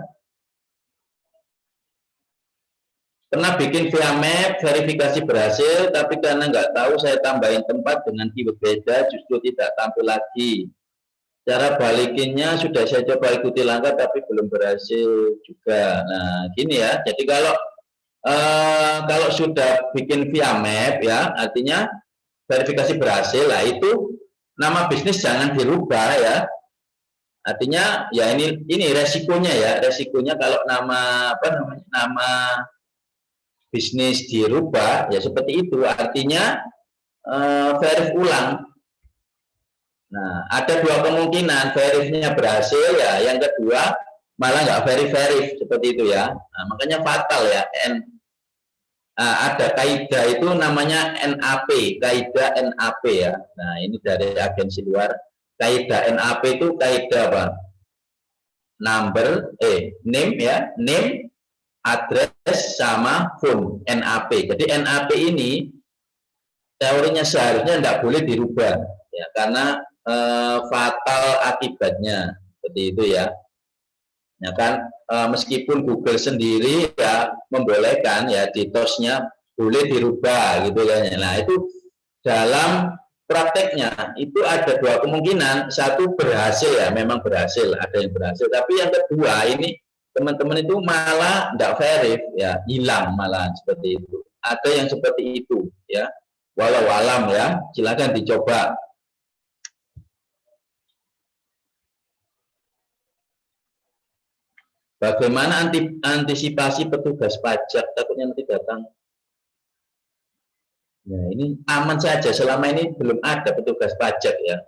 Pernah bikin via map, verifikasi berhasil, tapi karena nggak tahu saya tambahin tempat dengan keyword beda, justru tidak tampil lagi. Cara balikinnya sudah saya coba ikuti langkah, tapi belum berhasil juga. Nah, gini ya. Jadi kalau sudah bikin via map ya, artinya verifikasi berhasil, lah itu nama bisnis jangan dirubah ya. Artinya ya ini resikonya ya, resikonya kalau nama bisnis dirubah ya seperti itu, artinya verif ulang. Nah, ada dua kemungkinan, verifnya berhasil ya, yang kedua malah nggak verif seperti itu ya. Nah, makanya fatal ya. Ada kaidah itu namanya NAP, kaidah NAP ya. Nah, ini dari agensi luar. Kaidah NAP itu kaidah apa? Name ya, name, address sama phone, NAP. Jadi NAP ini teorinya seharusnya tidak boleh dirubah ya, karena fatal akibatnya seperti itu ya. Ya kan, meskipun Google sendiri ya membolehkan ya DDoS-nya boleh dirubah gitu kan. Nah, itu dalam prakteknya itu ada dua kemungkinan, satu berhasil ya, memang berhasil, ada yang berhasil, tapi yang kedua ini teman-teman itu malah tidak verif ya, hilang malah seperti itu. Ada yang seperti itu ya, walau alam ya, silakan dicoba. Bagaimana antisipasi petugas pajak takutnya nanti datang? Nah, ini aman saja, selama ini belum ada petugas pajak ya.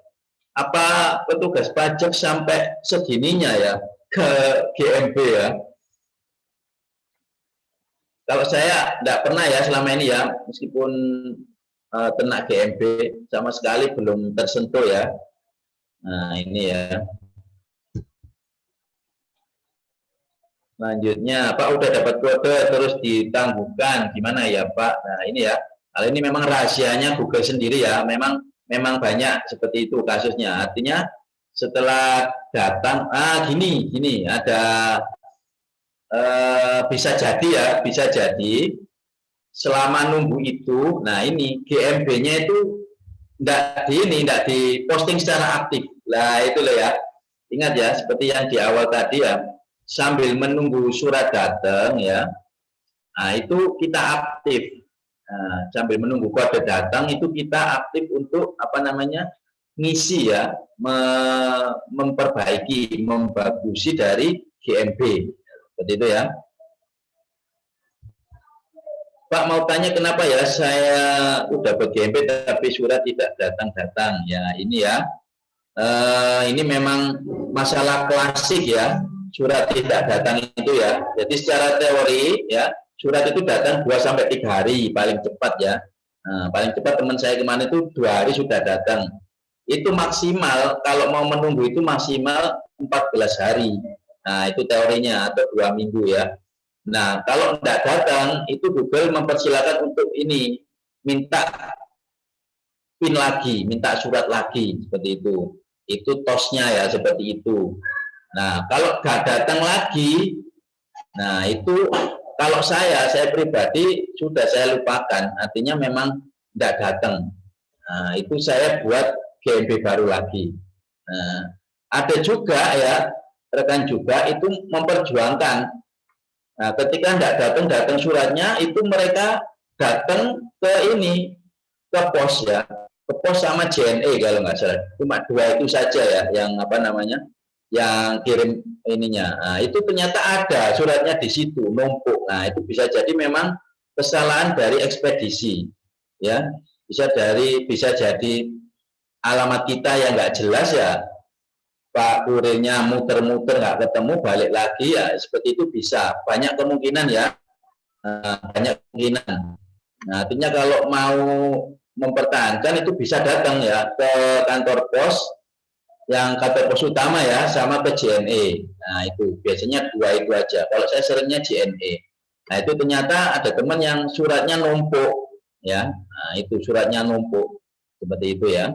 Apa petugas pajak sampai segininya ya ke GMB ya? Kalau saya tidak pernah ya selama ini ya, meskipun kena GMB sama sekali belum tersentuh ya. Nah, ini ya. Selanjutnya, Pak udah dapat kode terus ditangguhkan, gimana ya Pak? Nah, ini ya. Hal ini memang rahasianya Google sendiri ya, memang banyak seperti itu kasusnya. Artinya setelah datang, gini ada bisa jadi ya, bisa jadi selama nunggu itu, nah ini GMB-nya itu enggak diposting secara aktif. Lah itu loh ya. Ingat ya, seperti yang di awal tadi ya, sambil menunggu surat datang ya. Nah, itu kita aktif. Nah, sambil menunggu kode datang itu kita aktif untuk apa namanya? Ngisi ya, memperbaiki, membagusi dari GMB. Seperti itu ya. Pak mau tanya kenapa ya saya udah be-GMB tapi surat tidak datang-datang ya ini ya ini memang masalah klasik ya, surat tidak datang itu ya. Jadi secara teori ya surat itu datang 2-3 hari paling cepat ya. Paling cepat teman saya kemarin itu 2 hari sudah datang. Itu maksimal kalau mau menunggu itu maksimal 14 hari. Nah itu teorinya atau 2 minggu ya. Nah, kalau tidak datang, itu Google mempersilakan untuk ini, minta PIN lagi, minta surat lagi, seperti itu. Itu tosnya ya, seperti itu. Nah, kalau nggak datang lagi, nah itu kalau saya pribadi sudah saya lupakan, artinya memang tidak datang. Nah, itu saya buat GMB baru lagi. Nah, ada juga ya, rekan juga itu memperjuangkan. Nah, ketika tidak datang suratnya, itu mereka datang ke ini, ke pos ya, ke pos sama JNE kalau nggak salah. Cuma 2 itu saja ya, yang apa namanya, yang kirim ininya. Nah, itu ternyata ada suratnya di situ, numpuk. Nah, itu bisa jadi memang kesalahan dari ekspedisi, ya. Bisa jadi alamat kita yang nggak jelas ya. Pak kurirnya muter-muter nggak ketemu, balik lagi ya seperti itu bisa, banyak kemungkinan ya, banyak kemungkinan. Nah, artinya kalau mau mempertahankan itu bisa datang ya ke kantor pos, yang kantor pos utama ya, sama ke JNE. Nah itu biasanya 2 itu aja. Kalau saya seringnya JNE. Nah itu ternyata ada teman yang suratnya numpuk ya, nah itu suratnya numpuk seperti itu ya.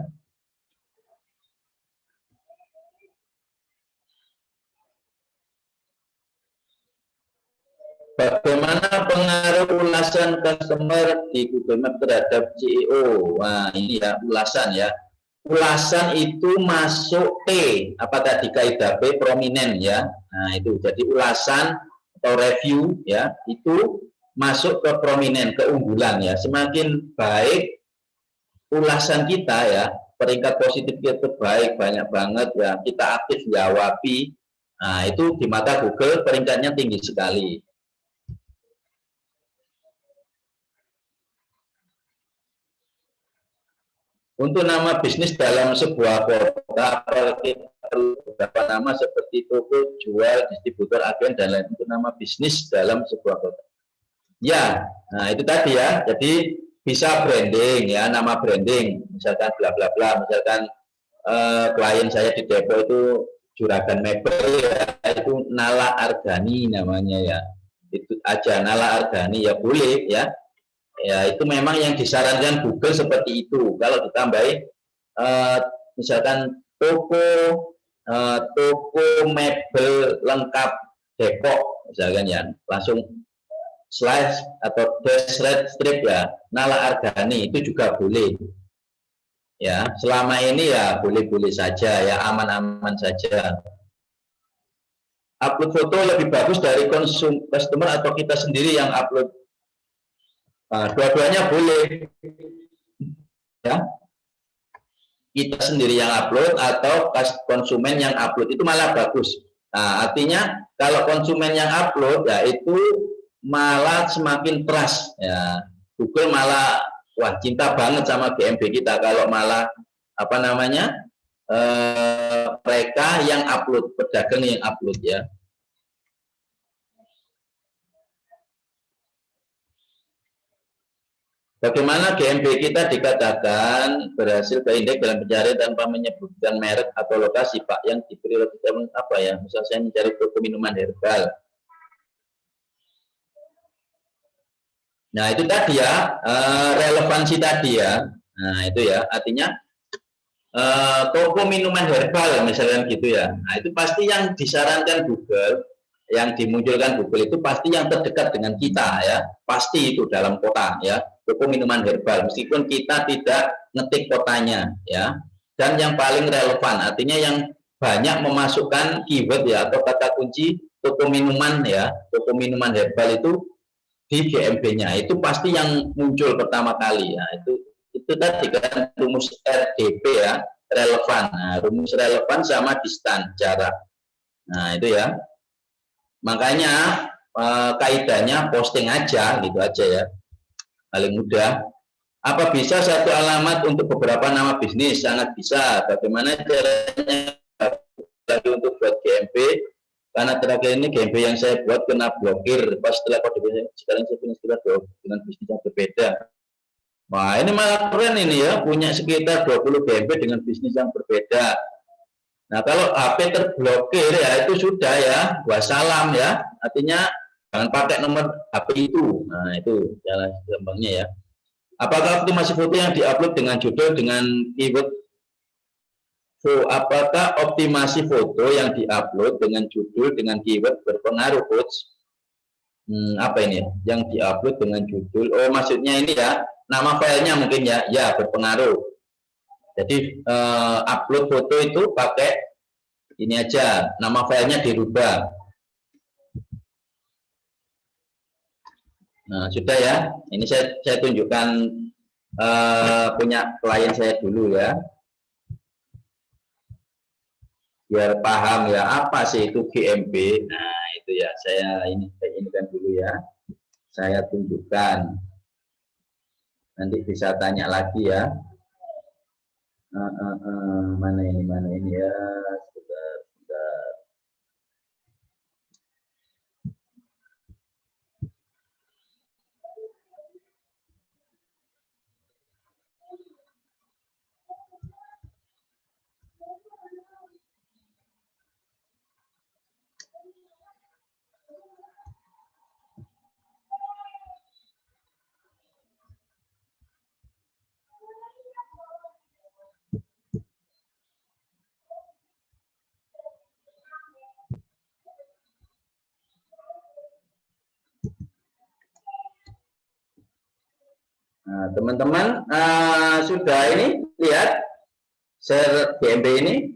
Bagaimana pengaruh ulasan customer di Google Maps terhadap CEO? Nah, ini ya ulasan ya. Ulasan itu masuk P, apa tadi kaidah P prominent ya. Nah, itu jadi ulasan atau review ya, itu masuk ke prominent, keunggulan ya. Semakin baik ulasan kita ya, peringkat positif kita baik, banyak banget ya, kita aktif jawabi. Nah, itu di mata Google peringkatnya tinggi sekali. Untuk nama bisnis dalam sebuah kota, kita perlu beberapa nama seperti toko, jual, distributor, agen, dan lain. Untuk nama bisnis dalam sebuah kota. Ya, nah itu tadi ya. Jadi bisa branding ya, nama branding. Misalkan bla bla bla. Misalkan klien saya di Depok itu Juragan Mebel ya, itu Nala Argani namanya ya. Itu aja Nala Argani ya boleh ya. Ya itu memang yang disarankan Google seperti itu. Kalau ditambahi misalkan toko mebel lengkap Depok misalkan ya, langsung slash atau dash red strip ya, Nala Argani itu juga boleh. Ya selama ini ya boleh-boleh saja ya, aman-aman saja. Upload foto lebih bagus dari customer atau kita sendiri yang upload? Nah, dua-duanya boleh ya, kita sendiri yang upload atau konsumen yang upload, itu malah bagus. Nah, artinya kalau konsumen yang upload ya itu malah semakin trust ya, Google malah wah cinta banget sama GMB kita kalau malah apa namanya mereka yang upload, pedagang yang upload ya. Bagaimana GMB kita dikatakan berhasil ke indeks dalam pencarian tanpa menyebutkan merek atau lokasi, Pak, yang diberi apa ya? Misal saya mencari toko minuman herbal. Nah, itu tadi ya, relevansi tadi ya. Nah, itu ya, artinya toko minuman herbal misalkan gitu ya. Nah, itu pasti yang disarankan Google, yang dimunculkan Google itu pasti yang terdekat dengan kita ya. Pasti itu dalam kota ya, toko minuman herbal meskipun kita tidak ngetik kotanya ya. Dan yang paling relevan artinya yang banyak memasukkan keyword ya atau kata kunci toko minuman ya, toko minuman herbal itu di GMB-nya itu pasti yang muncul pertama kali ya. Itu tadi kan rumus RDP ya, relevan. Nah, rumus relevan sama distan, jarak. Nah, itu ya. Makanya kaidahnya posting aja gitu aja ya. Paling mudah. Apa bisa satu alamat untuk beberapa nama bisnis? Sangat bisa. Bagaimana caranya lagi untuk buat GMB? Karena terakhir ini GMB yang saya buat kena blokir. Pas setelah kode sekarang saya punya sekitar dengan bisnis yang berbeda. Wah, ini malah keren ini ya, punya sekitar 20 GMB dengan bisnis yang berbeda. Nah, kalau HP terblokir ya itu sudah ya, wassalam ya. Artinya jangan pakai nomor HP itu. Nah, itu cara gampangnya ya. Apakah optimasi foto yang diupload dengan judul dengan keyword apakah optimasi foto yang diupload dengan judul dengan keyword berpengaruh, coach? Apa ini ya? Yang diupload dengan judul, oh maksudnya ini ya, nama filenya mungkin ya, ya berpengaruh. Jadi upload foto itu pakai ini aja, nama filenya dirubah. Nah sudah ya, ini saya tunjukkan punya klien saya dulu ya, biar paham ya apa sih itu GMB. Nah itu ya, saya ini kan dulu ya, saya tunjukkan. Nanti bisa tanya lagi ya. Mana ini ya, sebentar. Nah, teman-teman sudah ini lihat share GMB ini?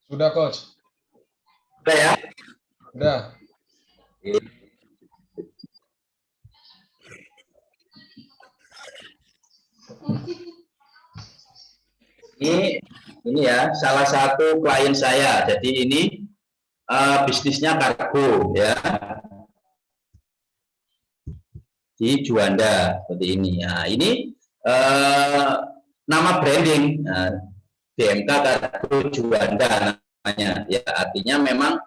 Sudah, Coach. Sudah ya? Sudah. Ini ya salah satu klien saya. Jadi ini bisnisnya kargo ya. Di Juanda seperti ini. Nah, ini nama branding DMK Kargo Juanda namanya. Ya, artinya memang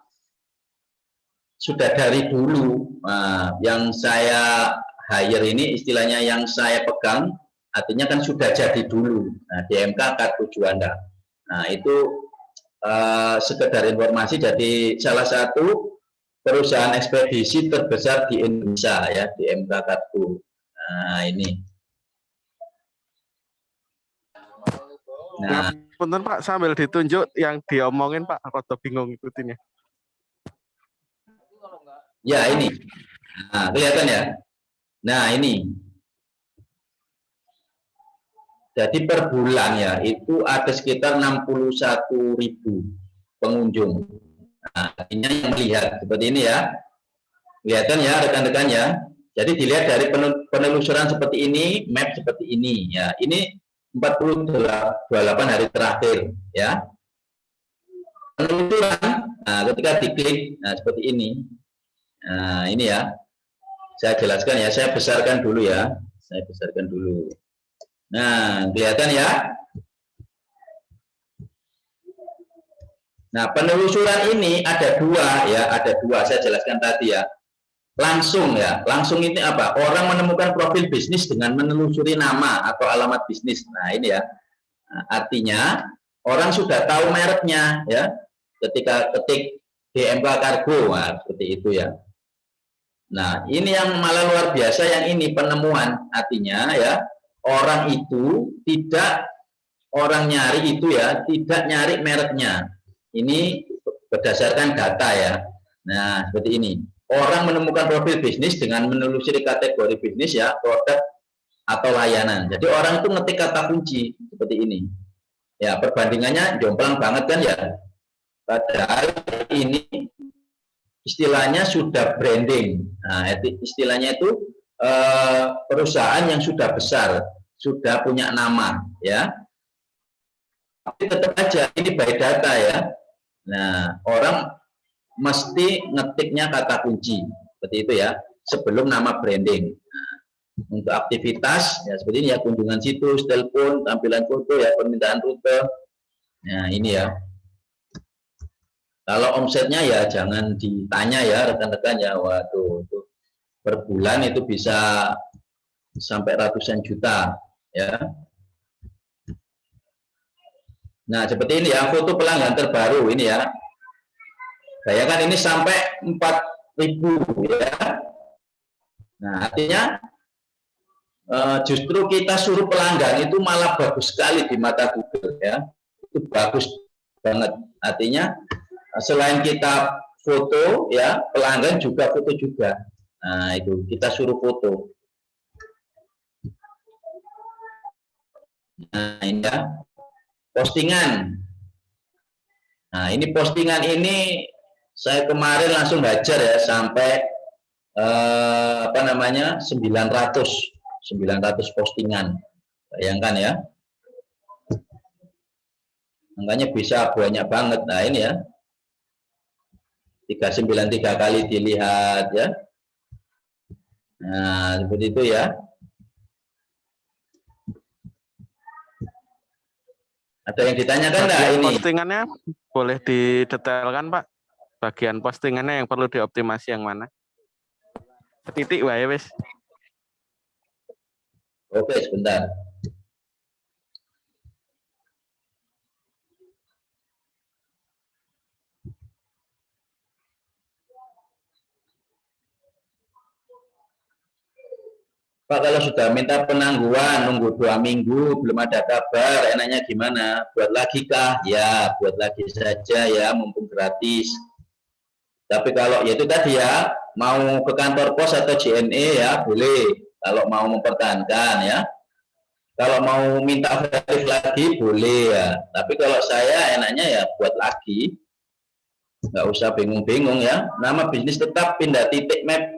sudah dari dulu yang saya hire ini istilahnya yang saya pegang, artinya kan sudah jadi dulu. Nah, DMK Kargo Juanda. Nah, itu sekedar informasi, jadi salah satu perusahaan ekspedisi terbesar di Indonesia ya, di DMK Kargo. Nah ini. Nah, punten Pak, sambil ditunjuk yang diomongin Pak, aku tuh bingung ikutinnya. Ya ini. Nah, kelihatan ya. Nah ini. Jadi per bulan ya itu ada sekitar 61.000 pengunjung. Nah, artinya yang melihat seperti ini ya, kelihatan ya rekan-rekan ya. Jadi dilihat dari penelusuran seperti ini, map seperti ini ya. Ini 28 hari terakhir ya. Penelusuran, nah ketika diklik, nah seperti ini. Nah ini ya, saya jelaskan ya, saya besarkan dulu ya. Saya besarkan dulu. Nah kelihatan ya. Nah, penelusuran ini ada dua ya, ada dua. Saya jelaskan tadi ya. Langsung ya, langsung ini apa? Orang menemukan profil bisnis dengan menelusuri nama atau alamat bisnis. Nah, ini ya. Nah, artinya orang sudah tahu mereknya ya. Ketika ketik DMK Kargo, nah, seperti itu ya. Nah, ini yang malah luar biasa yang ini penemuan. Artinya ya, orang itu tidak orang nyari itu ya tidak nyari mereknya. Ini berdasarkan data ya. Nah, seperti ini. Orang menemukan profil bisnis dengan menelusuri kategori bisnis ya, produk atau layanan. Jadi orang itu ngetik kata kunci seperti ini. Ya, perbandingannya jomplang banget kan ya. Padahal ini istilahnya sudah branding. Nah, istilahnya itu perusahaan yang sudah besar, sudah punya nama ya. Tapi tetap aja ini by data ya. Nah, orang mesti ngetiknya kata kunci seperti itu ya sebelum nama branding. Nah, untuk aktivitas ya seperti ini ya, kunjungan situs, telepon, tampilan foto ya, permintaan rute. Nah, ini ya. Kalau omsetnya ya jangan ditanya ya rekan-rekan ya, waduh per bulan itu bisa sampai ratusan juta ya. Nah, seperti ini ya, foto pelanggan terbaru ini ya. Bayangkan ini sampai 4.000 ya. Nah, artinya justru kita suruh pelanggan itu malah bagus sekali di mata Google ya. Itu bagus banget. Artinya selain kita foto ya, pelanggan juga foto juga. Nah, itu kita suruh foto. Nah, ini ya. Postingan. Nah, ini postingan ini saya kemarin langsung hajar ya sampai 900 postingan. Bayangkan ya. Makanya bisa banyak banget. Nah, ini ya. 393 kali dilihat ya. Nah, seperti itu ya. Ada yang ditanyakan enggak ini? Postingannya boleh didetailkan, Pak? Bagian postingannya yang perlu dioptimasi yang mana? Titik wae wis. Oke, sebentar. Pak, kalau sudah minta penangguhan, nunggu 2 minggu, belum ada kabar, enaknya gimana? Buat lagi kah? Ya, buat lagi saja ya, mumpung gratis. Tapi kalau ya itu tadi ya, mau ke kantor pos atau JNE ya, boleh. Kalau mau mempertahankan ya. Kalau mau minta verif lagi, boleh ya. Tapi kalau saya enaknya ya buat lagi. Nggak usah bingung-bingung ya. Nama bisnis tetap pindah titik map.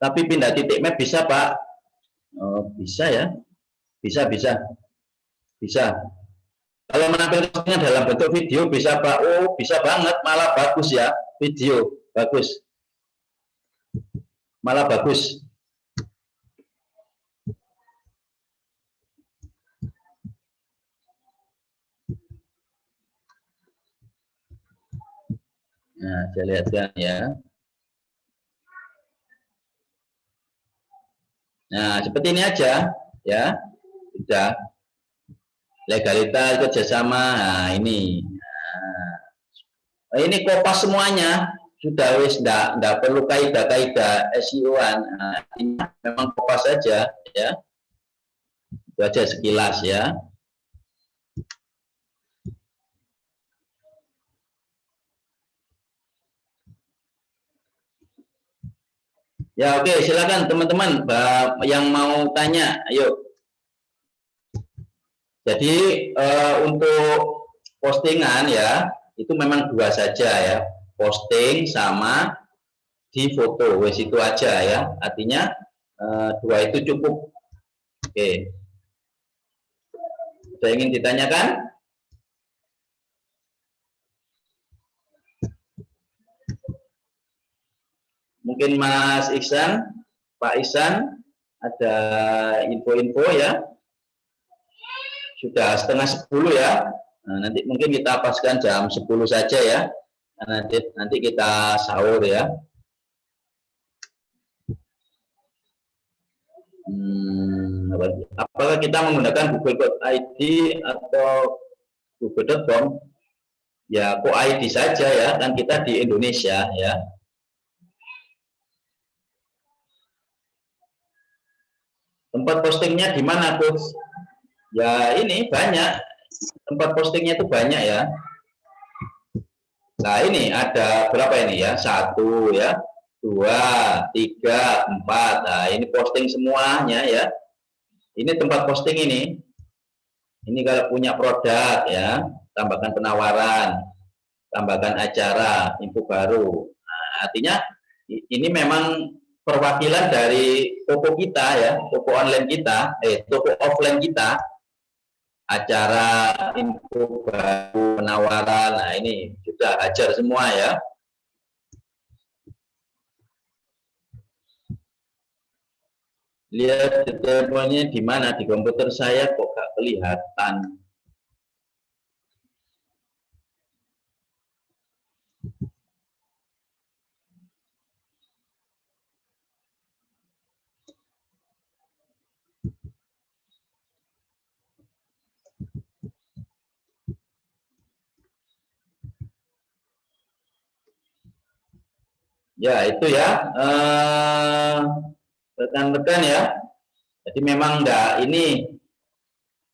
Tapi pindah titik map bisa, Pak? Oh, bisa ya. Bisa. Kalau menampilkannya dalam bentuk video bisa, Pak? Oh, bisa banget. Malah bagus ya. Video. Bagus. Malah bagus. Nah, saya lihatkan ya. Nah, seperti ini aja, ya, sudah legalitas kerjasama. Nah, ini, ini kopas semuanya, sudah wis, ndak perlu kaidah-kaidah SEO-an. Nah, ini memang kopas saja, ya, itu aja sekilas ya. Ya, oke, silakan teman-teman yang mau tanya, ayo. Jadi untuk postingan ya itu memang 2 saja ya, posting sama di foto, wes itu aja ya. Artinya 2 itu cukup. Oke. Ada yang ingin ditanyakan? Mungkin Mas Iksan, Pak Iksan, ada info-info ya. Sudah 9:30 ya. Nah, nanti mungkin kita paskan jam 10 saja ya. Nanti kita sahur ya. Apakah kita menggunakan google.id atau google.com? Ya, co-id saja ya, kan kita di Indonesia ya. Tempat postingnya di mana, Coach? Ya ini banyak, tempat postingnya itu banyak ya. Nah ini ada berapa ini ya? 1 ya, 2, 3, 4. Nah ini posting semuanya ya. Ini tempat posting ini. Ini kalau punya produk ya, tambahkan penawaran, tambahkan acara, info baru. Nah, artinya ini memang perwakilan dari toko kita ya, toko online kita, toko offline kita, acara, info baru, penawaran. Nah ini sudah hajar semua ya. Lihat detailnya di mana, di komputer saya kok gak kelihatan. Ya itu ya, rekan-rekan ya. Jadi memang enggak ini,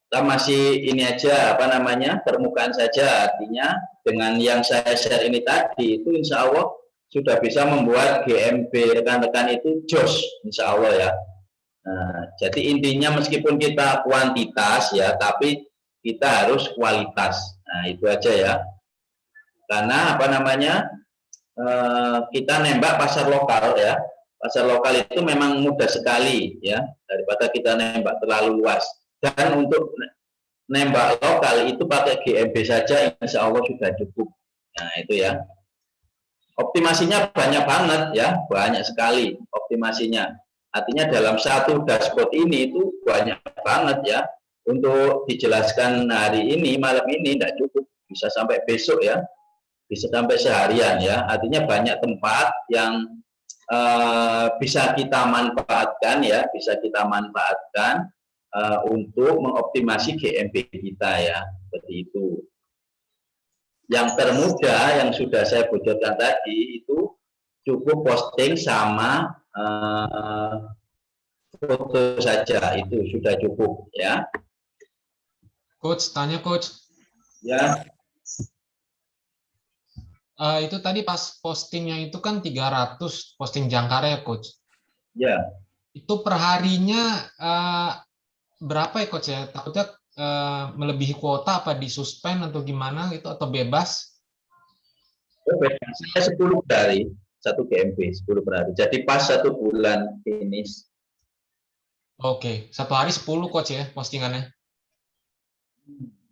kita masih ini aja apa namanya, permukaan saja. Artinya dengan yang saya share ini tadi itu insya Allah sudah bisa membuat GMB rekan-rekan itu jos insya Allah ya. Nah, jadi intinya meskipun kita kuantitas ya, tapi kita harus kualitas. Nah itu aja ya. Karena apa namanya, kita nembak pasar lokal ya. Pasar lokal itu memang mudah sekali ya, daripada kita nembak terlalu luas. Dan untuk nembak lokal itu pakai GMB saja insya Allah sudah cukup. Nah itu ya. Optimasinya banyak banget ya, banyak sekali optimasinya. Artinya dalam satu dashboard ini itu banyak banget ya. Untuk dijelaskan hari ini, malam ini tidak cukup, bisa sampai besok ya. Bisa sampai seharian ya, artinya banyak tempat yang bisa kita manfaatkan ya, bisa kita manfaatkan untuk mengoptimasi GMB kita ya, seperti itu. Yang termudah yang sudah saya bocorkan tadi itu cukup posting sama foto saja, itu sudah cukup ya. Coach, tanya Coach. Ya. Itu tadi pas postingnya itu kan 300 posting jangkar ya Coach? Ya. Itu perharinya berapa ya Coach ya? Takutnya melebihi kuota apa disuspend atau gimana gitu atau bebas? Oh, bebas. Saya 10 per hari, 1 GMB 10 per hari. Jadi pas 1 bulan finish. Oke, 1 hari 10 Coach ya postingannya?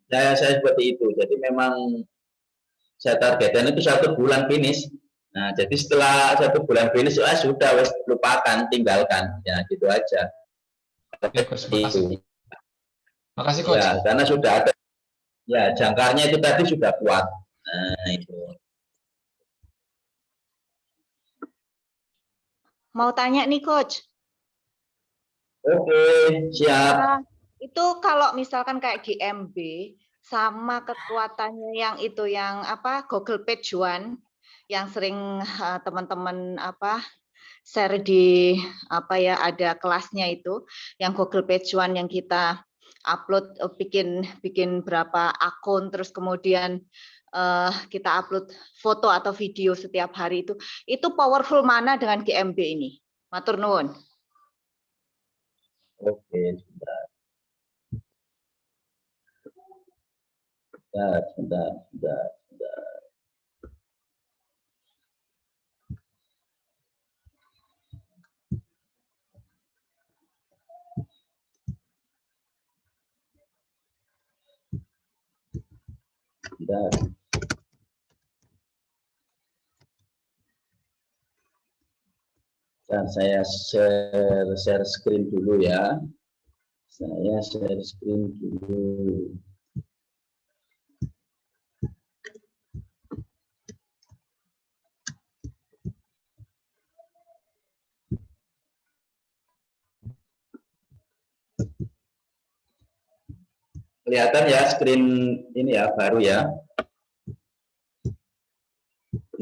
Saya seperti itu. Jadi memang saya targetkan itu 1 bulan finish. Nah, jadi setelah 1 bulan finish, sudah wes lupakan, tinggalkan, ya gitu aja. Oke, Coach, makasih. Makasih Coach. Ya, karena sudah ada, ya jangkarnya itu tadi sudah kuat. Nah itu. Mau tanya nih Coach. Oke, siap. Itu kalau misalkan kayak GMB sama kekuatannya yang itu yang apa Google Page One yang sering teman-teman share di ada kelasnya itu yang Google Page One yang kita upload bikin berapa akun terus kemudian kita upload foto atau video setiap hari itu powerful mana dengan GMB ini? Matur nuwun. Oke, sudah. Sudah. Dan saya share screen dulu ya. Saya share screen dulu. Kelihatan ya screen ini ya, baru ya.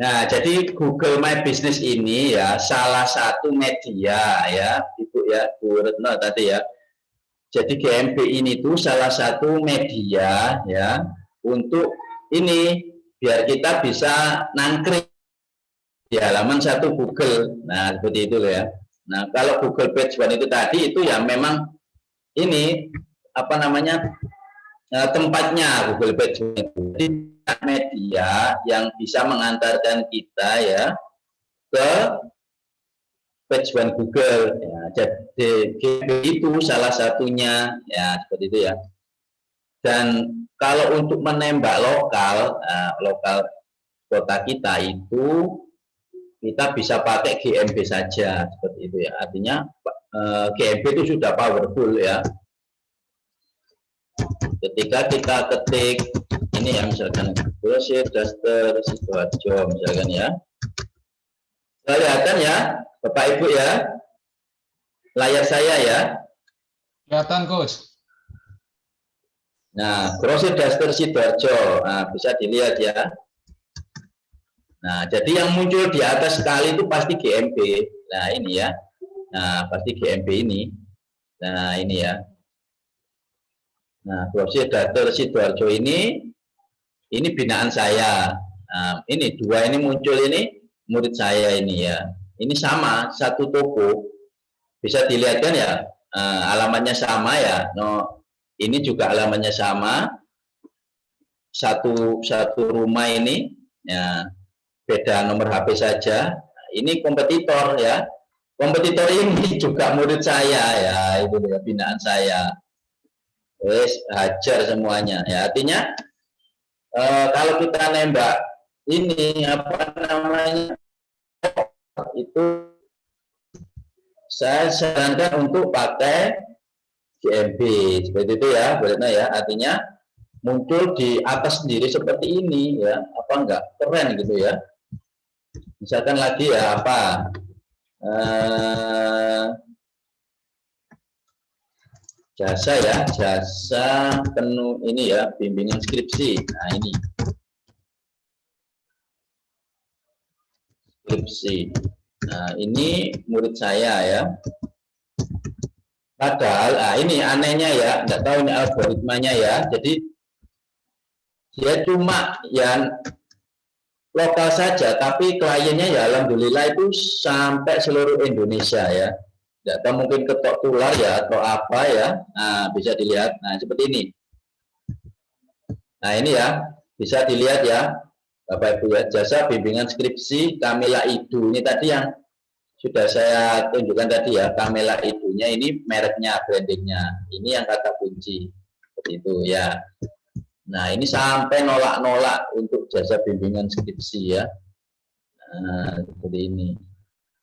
Nah, jadi Google My Business ini ya salah satu media ya, Ibu ya, Bu Retno tadi ya. Jadi GMB ini tuh salah satu media ya untuk ini biar kita bisa nangkring di halaman satu Google. Nah, seperti itu ya. Nah, kalau Google Page One itu tadi itu ya memang ini apa namanya tempatnya Google Page One itu. Jadi media yang bisa mengantarkan kita ya ke Page One Google. Ya, jadi itu salah satunya ya seperti itu ya. Dan kalau untuk menembak lokal kota kita itu kita bisa pakai GMB saja seperti itu ya. Artinya GMB itu sudah powerful ya. Ketika kita ketik ini ya misalkan Grosir Daster Sidoarjo misalkan ya. Kelihatan ya Bapak Ibu ya layar saya ya. Kelihatan Coach. Nah, Grosir Daster Sidoarjo, nah, bisa dilihat ya. Nah, jadi yang muncul di atas sekali itu pasti GMB. Nah, ini ya. Nah, pasti GMB ini. Nah, ini ya. Nah, Grosir Daster Sidoarjo ini binaan saya. Nah, ini dua ini muncul ini murid saya ini ya. Ini sama, satu toko. Bisa dilihat kan ya, alamatnya sama ya. No, ini juga alamatnya sama, satu rumah ini, ya, beda nomor HP saja. Ini kompetitor ya, kompetitor ini juga murid saya ya, itu ya binaan saya. Wes hajar semuanya ya, artinya kalau kita nembak ini apa namanya itu saya sarankan untuk pakai GMB seperti itu ya, berarti ya artinya muncul di atas sendiri seperti ini ya, apa enggak keren gitu ya. Misalkan lagi ya apa jasa ya, jasa penuh ini ya, bimbingan skripsi. Nah ini skripsi. Nah ini murid saya ya. Padahal, ini anehnya ya, nggak tahu ini algoritmanya ya. Jadi dia cuma yang lokal saja, tapi kliennya ya alhamdulillah itu sampai seluruh Indonesia ya. Nggak tahu mungkin ketok tular ya atau apa ya. Nah bisa dilihat. Nah seperti ini. Nah ini ya bisa dilihat ya, Bapak Ibu ya, jasa bimbingan skripsi Kamila Idu. Ini tadi yang sudah saya tunjukkan tadi ya, Kamila Idunya ini mereknya, brandingnya. Ini yang kata kunci seperti itu ya. Nah ini sampai nolak-nolak untuk jasa bimbingan skripsi ya. Nah, seperti ini.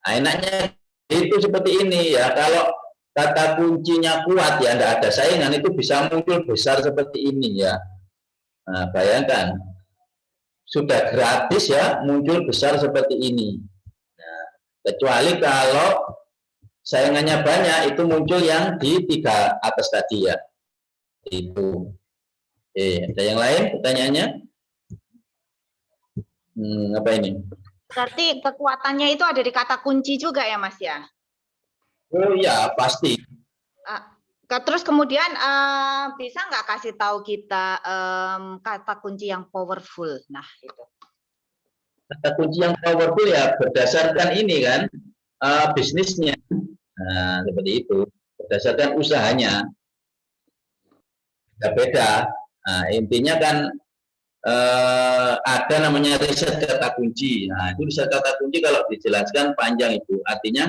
Nah, enaknya itu seperti ini ya. Kalau kata kuncinya kuat ya, tidak ada saingan, itu bisa muncul besar seperti ini ya. Nah, bayangkan sudah gratis ya, muncul besar seperti ini. Kecuali kalau saingannya banyak, itu muncul yang di 3 atas tadi ya. Itu. Ada yang lain pertanyaannya? Apa ini? Berarti kekuatannya itu ada di kata kunci juga ya Mas ya? Oh ya, pasti. Terus kemudian bisa nggak kasih tahu kita kata kunci yang powerful? Nah, itu. Kata kunci yang powerful ya berdasarkan ini kan bisnisnya, nah, seperti itu, berdasarkan usahanya beda-beda. Nah, intinya kan ada namanya riset kata kunci. Nah itu riset kata kunci kalau dijelaskan panjang itu, artinya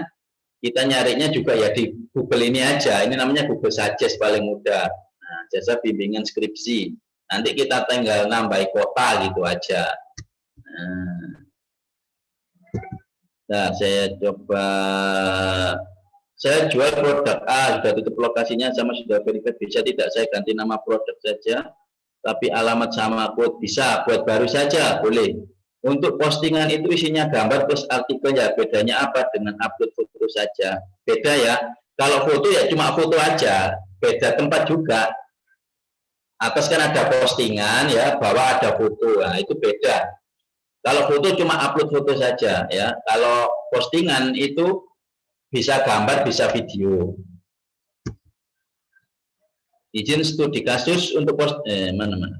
kita nyarinya juga ya di Google ini aja. Ini namanya Google Suggest paling mudah. Nah, jasa bimbingan skripsi. Nanti kita tinggal nambahi kota gitu aja. Nah, saya coba, saya jual produk A, sudah tutup lokasinya sama sudah verified, bisa tidak saya ganti nama produk saja, tapi alamat sama kode bisa, buat baru saja boleh. Untuk postingan itu isinya gambar plus artikelnya, bedanya apa dengan upload foto saja? Beda ya, kalau foto ya cuma foto aja, beda tempat juga. Atas kan ada postingan ya, bawah ada foto, nah itu beda. Kalau foto cuma upload foto saja ya. Kalau postingan itu bisa gambar, bisa video. Izin studi kasus untuk mana.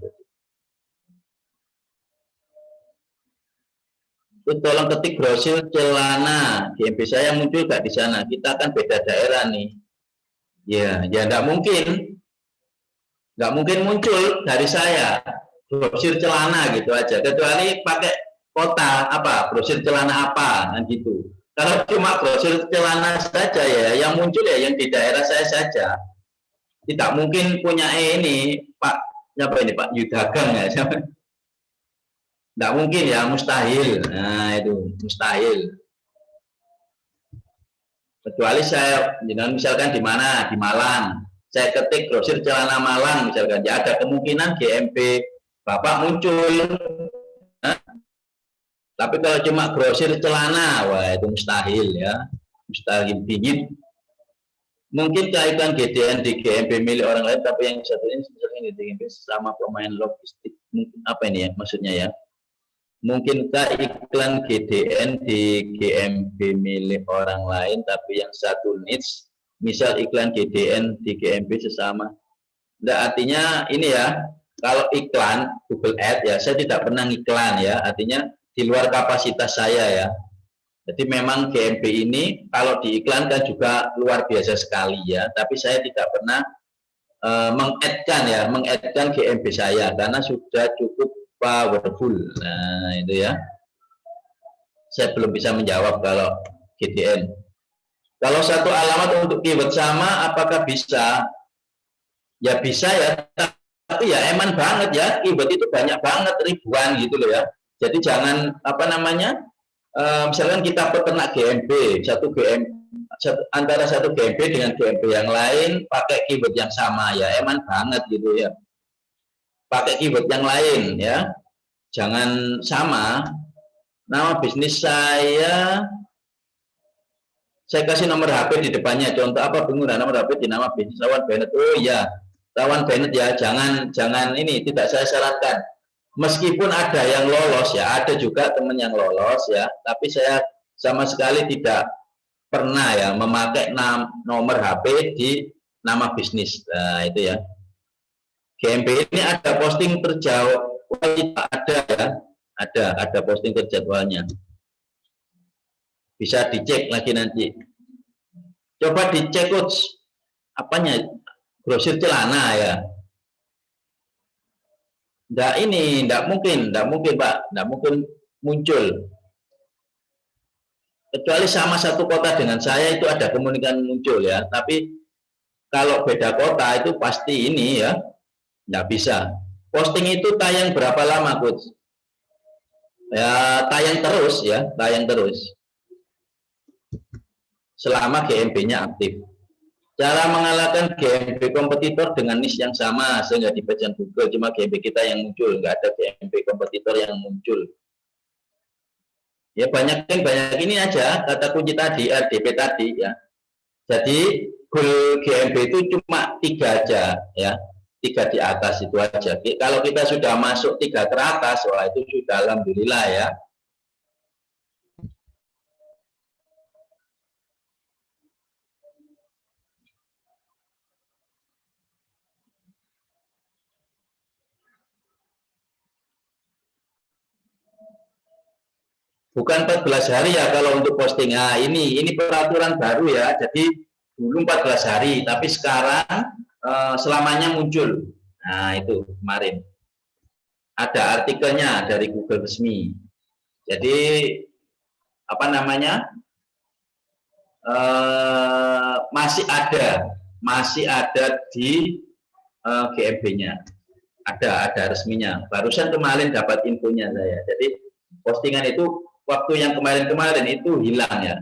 Itu tolong ketik brosur celana GMB saya muncul nggak di sana. Kita kan beda daerah nih. Ya nggak mungkin muncul dari saya brosur celana gitu aja. Kecuali pakai kota apa, brosur celana apa, kan gitu. Kalau cuma brosur celana saja ya, yang muncul ya yang di daerah saya saja. Tidak mungkin punya ini Pak, siapa ini Pak Yudagang ya? Tidak mungkin ya, mustahil. Nah itu mustahil. Kecuali saya, misalkan di mana, di Malang, saya ketik brosur celana Malang, misalkan, ya ada kemungkinan GMB Bapak muncul. Nah, tapi kalau cuma brosur celana, wah itu mustahil ya, mustahil dingin. Mungkin kaitan GDN di GMB milik orang lain, tapi yang satu ini di GMB sama pemain logistik. Apa ini ya maksudnya ya? Mungkinkah iklan GDN di GMB milik orang lain, tapi yang satu niche, misal iklan GDN di GMB sesama? Nah, artinya ini ya, kalau iklan Google Ads ya, saya tidak pernah iklan ya, artinya di luar kapasitas saya ya. Jadi memang GMB ini kalau diiklankan juga luar biasa sekali ya, tapi saya tidak pernah meng-add-kan GMB saya karena sudah cukup powerful. Nah itu ya, saya belum bisa menjawab kalau GDN. Kalau satu alamat untuk keyword sama, apakah bisa? Ya bisa ya, tapi ya eman banget ya, keyword itu banyak banget, ribuan gitu loh ya. Jadi jangan apa namanya, misalkan kita peternak GMB, antara satu GMB dengan GMB yang lain pakai keyword yang sama ya, eman banget gitu ya. Pakai keyword yang lain ya, jangan sama. Nama bisnis saya kasih nomor HP di depannya. Contoh apa penggunaan nomor HP di nama bisnis Rawan Bennett? Oh iya, Rawan Bennett ya, jangan ini, tidak saya syaratkan. Meskipun ada yang lolos ya, ada juga teman yang lolos ya, tapi saya sama sekali tidak pernah ya memakai nomor HP di nama bisnis. Nah itu ya. GMB ini ada posting terjauh, ada ya, ada posting terjadwalnya. Bisa dicek lagi nanti. Coba dicek coach, apanya, brosur celana ya. Enggak mungkin Pak, enggak mungkin muncul. Kecuali sama satu kota dengan saya itu ada kemungkinan muncul ya, tapi kalau beda kota itu pasti ini ya, enggak bisa. Posting itu tayang berapa lama, coach? Ya, tayang terus ya, tayang terus. Selama GMB-nya aktif. Cara mengalahkan GMB kompetitor dengan niche yang sama sehingga dipajang Google, cuma GMB kita yang muncul, nggak ada GMB kompetitor yang muncul. Ya banyak ini aja kata kunci tadi, RDP tadi ya. Jadi goal GMB itu cuma 3 aja ya, 3 di atas itu aja. Kalau kita sudah masuk 3 teratas, wah itu sudah alhamdulillah ya. Bukan 14 hari ya kalau untuk posting. Nah, ini peraturan baru ya. Jadi dulu 14 hari, tapi sekarang selamanya muncul. Nah, itu kemarin. Ada artikelnya dari Google resmi. Jadi apa namanya? Masih ada di GMB-nya. Ada resminya. Barusan kemarin dapat infonya saya. Jadi postingan itu waktu yang kemarin-kemarin itu hilang ya.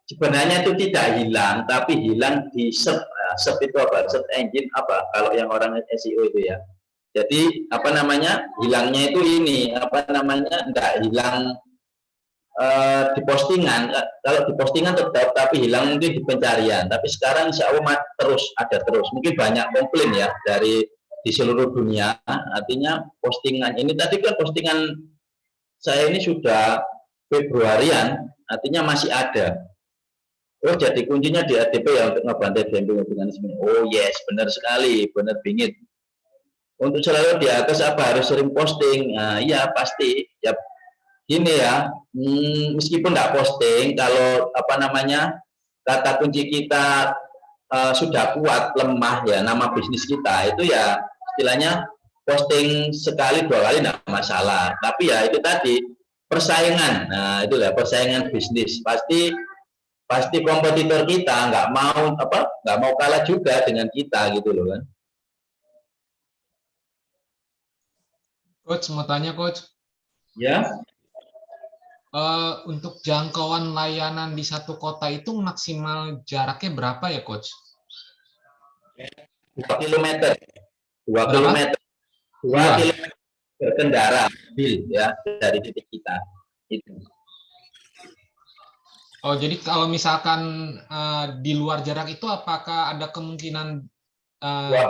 Sebenarnya itu tidak hilang, tapi hilang di search itu apa? Search engine apa? Kalau yang orang SEO itu ya. Jadi apa namanya? Hilangnya itu ini apa namanya? Enggak hilang di postingan. Kalau di postingan tetap, tapi hilang mungkin di pencarian. Tapi sekarang insya Allah terus ada terus. Mungkin banyak komplain ya dari di seluruh dunia. Artinya postingan ini tadi kan postingan saya ini sudah Februarian, artinya masih ada. Oh, jadi kuncinya di ADP ya untuk ngebantai branding dengan ini. Oh yes, benar sekali, benar bingit. Untuk selalu di atas apa harus sering posting? Nah, iya pasti. Ya gini ya, meskipun nggak posting, kalau apa namanya kata kunci kita sudah kuat, lemah ya nama bisnis kita itu ya istilahnya posting sekali 2 kali nggak masalah. Tapi ya itu tadi persaingan. Nah itulah persaingan bisnis pasti kompetitor kita nggak mau kalah juga dengan kita gitu loh kan. Coach, mau tanya Coach. Ya. Untuk jangkauan layanan di satu kota itu maksimal jaraknya berapa ya Coach? 2 kilometer. 2 Berapa? kilometer. 2 Dua. kilometer berkendara mobil ya dari titik kita. Itu. Oh, jadi kalau misalkan di luar jarak itu apakah ada kemungkinan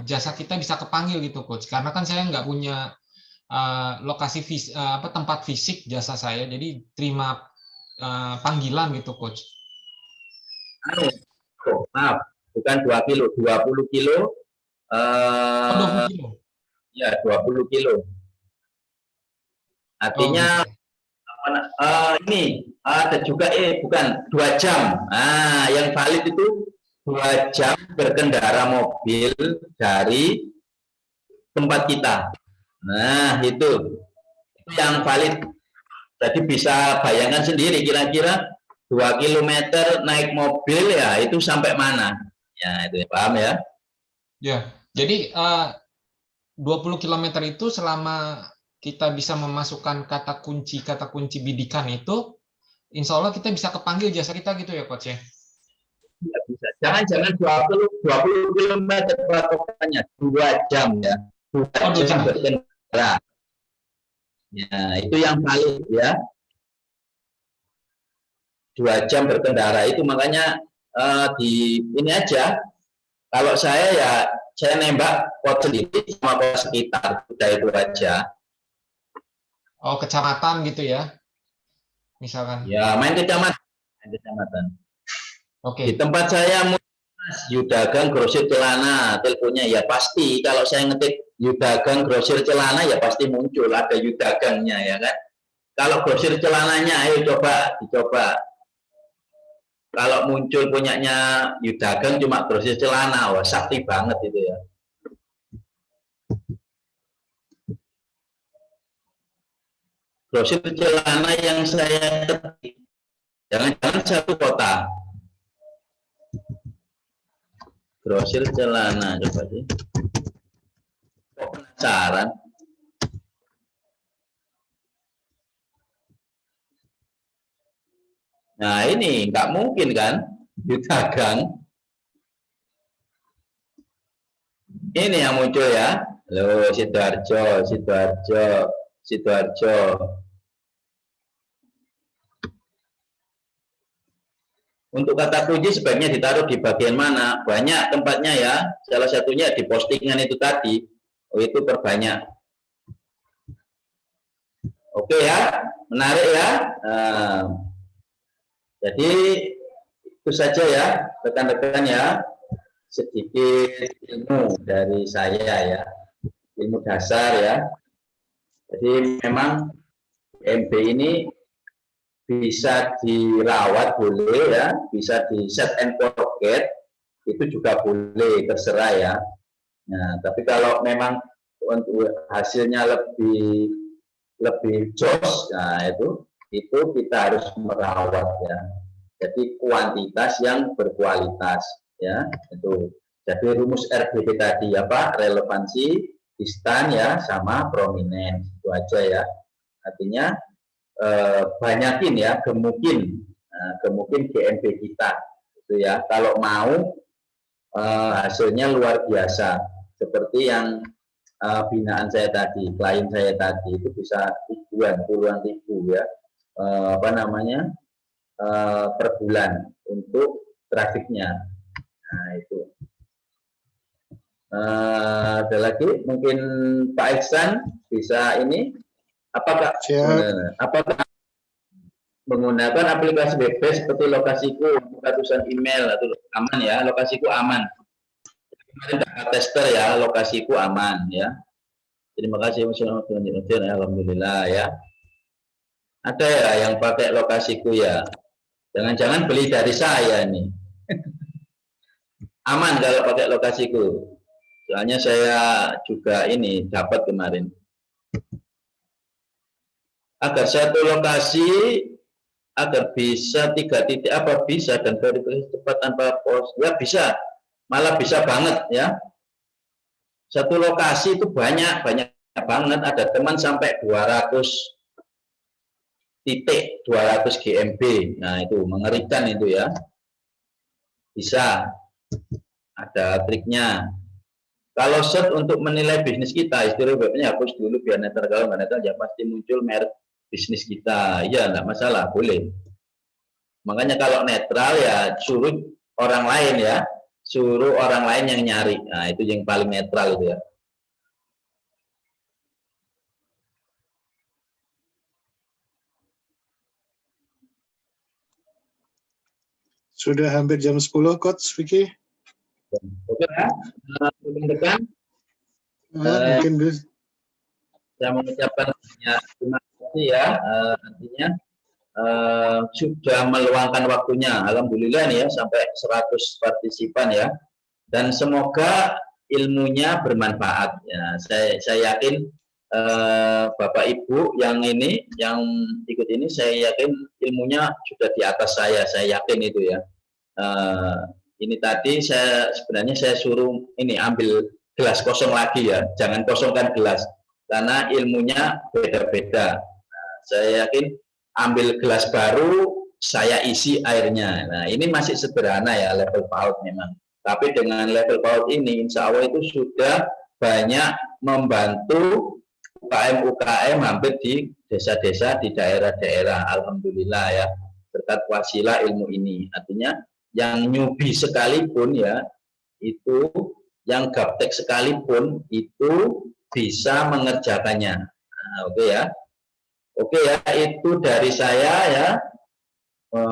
jasa kita bisa kepanggil gitu, Coach? Karena kan saya nggak punya lokasi tempat fisik jasa saya, jadi terima panggilan gitu, Coach. Maaf, bukan 2 kilo, 20 kilo. 20 kilo? Ya, 20 kilo. Artinya ini ada juga bukan 2 jam. Nah, yang valid itu 2 jam berkendara mobil dari tempat kita. Nah, itu yang valid. Jadi bisa bayangkan sendiri kira-kira 2 kilometer naik mobil ya itu sampai mana. Ya, itu paham ya? Ya, jadi 20 km itu selama kita bisa memasukkan kata kunci bidikan itu, insya Allah kita bisa kepanggil jasa kita gitu ya, Coach ya? Ya, bisa. Jangan 20 km patokannya 2 jam ya. 2 jam berkendara. Ya, itu yang valid ya. 2 jam berkendara itu makanya di ini aja. Kalau saya nembak kota sendiri sama kota sekitar, udah itu aja. Oh, kecamatan gitu ya, misalkan. Ya, main kecamatan. Oke. Di tempat saya Mas Yudagang grosir celana, teleponnya ya pasti. Kalau saya ngetik Yudagang grosir celana ya pasti muncul ada Yudagangnya ya kan. Kalau grosir celananya, ayo dicoba. Kalau muncul punyanya Yudagang cuma grosir celana, wah sakti banget itu ya. Grosir celana yang saya ketik, jangan-jangan satu kota. Grosir celana, coba sih. Kok penasaran? Nah ini nggak mungkin kan, Yudagang. Ini yang muncul ya. Loh, Sidoarjo. Untuk kata kunci sebaiknya ditaruh di bagian mana? Banyak tempatnya ya. Salah satunya di postingan itu tadi. Oh, itu perbanyak. Oke ya, menarik ya. Jadi itu saja ya, rekan-rekan ya. Sedikit ilmu dari saya ya. Ilmu dasar ya. Jadi memang MB ini bisa dirawat boleh ya, bisa di set and forget itu juga boleh, terserah ya. Nah, tapi kalau memang untuk hasilnya lebih jos, nah itu kita harus merawat ya. Jadi kuantitas yang berkualitas ya, itu. Jadi rumus RBP tadi apa? Relevansi, distan ya, sama prominens, itu aja ya. Artinya banyakin ya, gemukin GMP kita itu ya. Kalau mau hasilnya luar biasa seperti yang binaan saya tadi, klien saya tadi itu bisa ribuan, puluhan ribu ya, per bulan untuk trafiknya. Nah itu. Ada lagi mungkin Pak Iksan bisa ini. Apakah menggunakan aplikasi web seperti Lokasiku untuk ratusan email atau aman ya, Lokasiku aman. Kemarin dapat tester ya, Lokasiku aman ya. Terima kasih alhamdulillah ya. Ada ya yang pakai Lokasiku ya. Jangan-jangan beli dari saya nih. Aman kalau pakai Lokasiku. Soalnya saya juga ini dapat kemarin. Agar satu lokasi agar bisa 3 titik apa bisa dan verifikasi cepat tanpa pos ya bisa, malah bisa banget ya. Satu lokasi itu banyak banget, ada teman sampai 200 titik 200 GMB. Nah itu mengerikan itu ya, bisa ada triknya. Kalau search untuk menilai bisnis kita, history webnya hapus dulu biar netral. Kalau nggak netral ya pasti muncul merek bisnis kita. Ya nggak masalah, boleh. Makanya kalau netral ya suruh orang lain ya, suruh orang lain yang nyari. Nah itu yang paling netral itu ya. Sudah hampir jam 10, Coach Vicky. Oke ya, tekan. Mungkin bisa. Saya mengucapkan terima kasih ya, artinya sudah meluangkan waktunya. Alhamdulillah nih ya, sampai 100 partisipan ya. Dan semoga ilmunya bermanfaat. Ya, saya yakin Bapak Ibu yang ini, yang ikut ini, saya yakin ilmunya sudah di atas saya yakin itu ya. Ini tadi sebenarnya saya suruh ini ambil gelas kosong lagi ya, jangan kosongkan gelas karena ilmunya beda-beda. Nah, saya yakin ambil gelas baru saya isi airnya. Nah ini masih sederhana ya level PAUD memang, tapi dengan level PAUD ini insya Allah itu sudah banyak membantu UKM hampir di desa-desa di daerah-daerah. Alhamdulillah ya berkat wasilah ilmu ini. Artinya yang newbie sekalipun ya itu, yang gaptek sekalipun itu bisa mengerjakannya. Nah, oke ya, itu dari saya ya.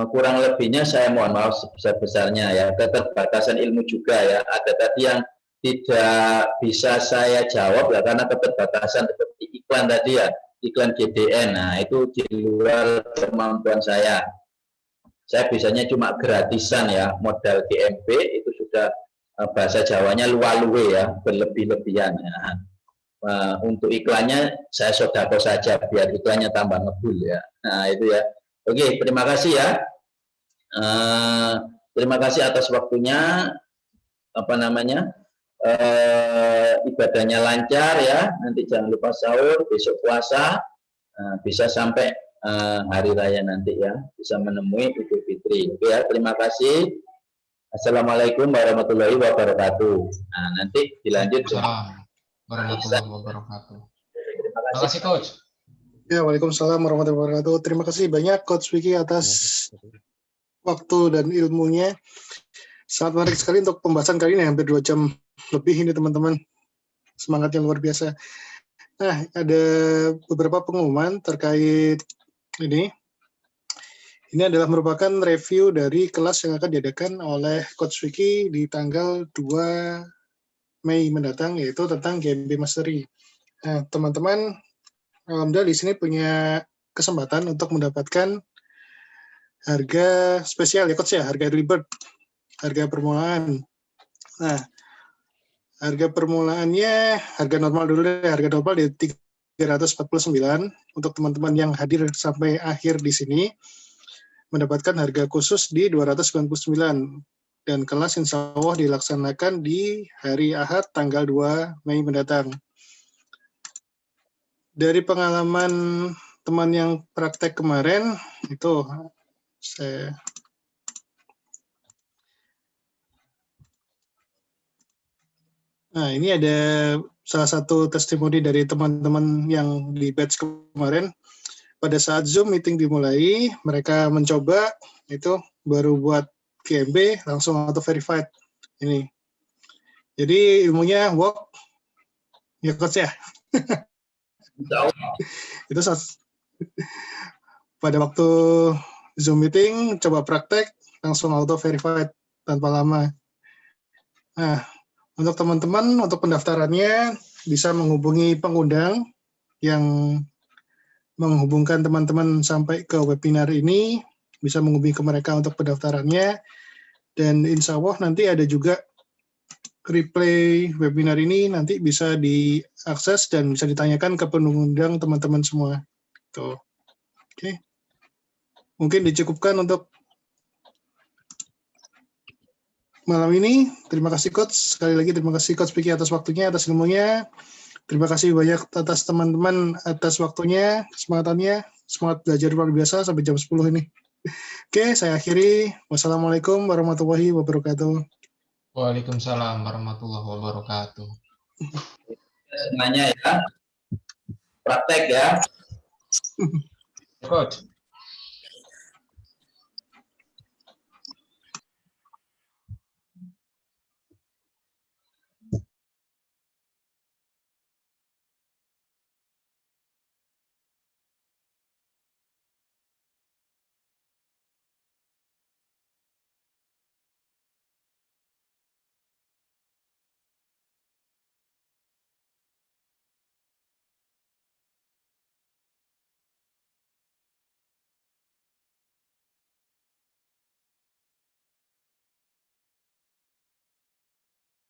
Kurang lebihnya saya mohon maaf sebesar-besarnya ya, keterbatasan ilmu juga ya. Ada tadi yang tidak bisa saya jawab ya karena keterbatasan seperti iklan tadi ya, iklan GDN. Nah itu di luar kemampuan saya. Saya bisanya cuma gratisan ya, modal GMB itu sudah bahasa Jawanya luwe-luwe ya, berlebih-lebihan ya. Untuk iklannya saya sodako saja biar iklannya tambah ngebul ya. Nah itu ya. Oke, terima kasih ya. Terima kasih atas waktunya. Ibadahnya lancar ya. Nanti jangan lupa sahur, besok puasa, bisa sampai hari raya nanti ya, bisa menemui Idul Fitri. Oke ya, terima kasih. Assalamualaikum warahmatullahi wabarakatuh. Nah, nanti dilanjut. Warahmatullahi wabarakatuh. Terima kasih Coach. Ya, waalaikumsalam warahmatullahi wabarakatuh. Terima kasih banyak Coach Vicky atas waktu dan ilmunya. Sangat menarik sekali untuk pembahasan kali ini, hampir 2 jam lebih ini teman-teman. Semangatnya luar biasa. Nah, ada beberapa pengumuman terkait ini. Ini adalah merupakan review dari kelas yang akan diadakan oleh Coach Vicky di tanggal 2 Mei mendatang, yaitu tentang GMB Mastery. Nah, teman-teman, alhamdulillah di sini punya kesempatan untuk mendapatkan harga spesial ya Coach ya, harga early bird, harga permulaan. Nah, harga permulaannya, harga normal dulu deh, harga normal di 349 untuk teman-teman yang hadir sampai akhir di sini mendapatkan harga khusus di 299 dan kelas insya Allah dilaksanakan di hari Ahad tanggal 2 Mei mendatang. Dari pengalaman teman yang praktek kemarin itu Nah, ini ada salah satu testimoni dari teman-teman yang di batch kemarin. Pada saat Zoom meeting dimulai, mereka mencoba itu baru buat GMB langsung auto verified ini. Jadi ilmunya work ya Coach ya. Itu pada waktu Zoom meeting, coba praktek, langsung auto verified tanpa lama. Nah, untuk teman-teman, untuk pendaftarannya bisa menghubungi pengundang yang menghubungkan teman-teman sampai ke webinar ini, bisa menghubungi ke mereka untuk pendaftarannya, dan insya Allah nanti ada juga replay webinar ini nanti bisa diakses dan bisa ditanyakan ke pengundang teman-teman semua. Tuh. Oke. Mungkin dicukupkan untuk malam ini. Terima kasih Coach. Sekali lagi terima kasih Coach Vicky atas waktunya, atas ilmunya. Terima kasih banyak atas teman-teman atas waktunya, kesemangatannya. Semangat belajar luar biasa sampai jam 10 ini. Oke, saya akhiri. Wassalamualaikum warahmatullahi wabarakatuh. Waalaikumsalam warahmatullahi wabarakatuh. Semuanya ya. Praktek ya. Coach.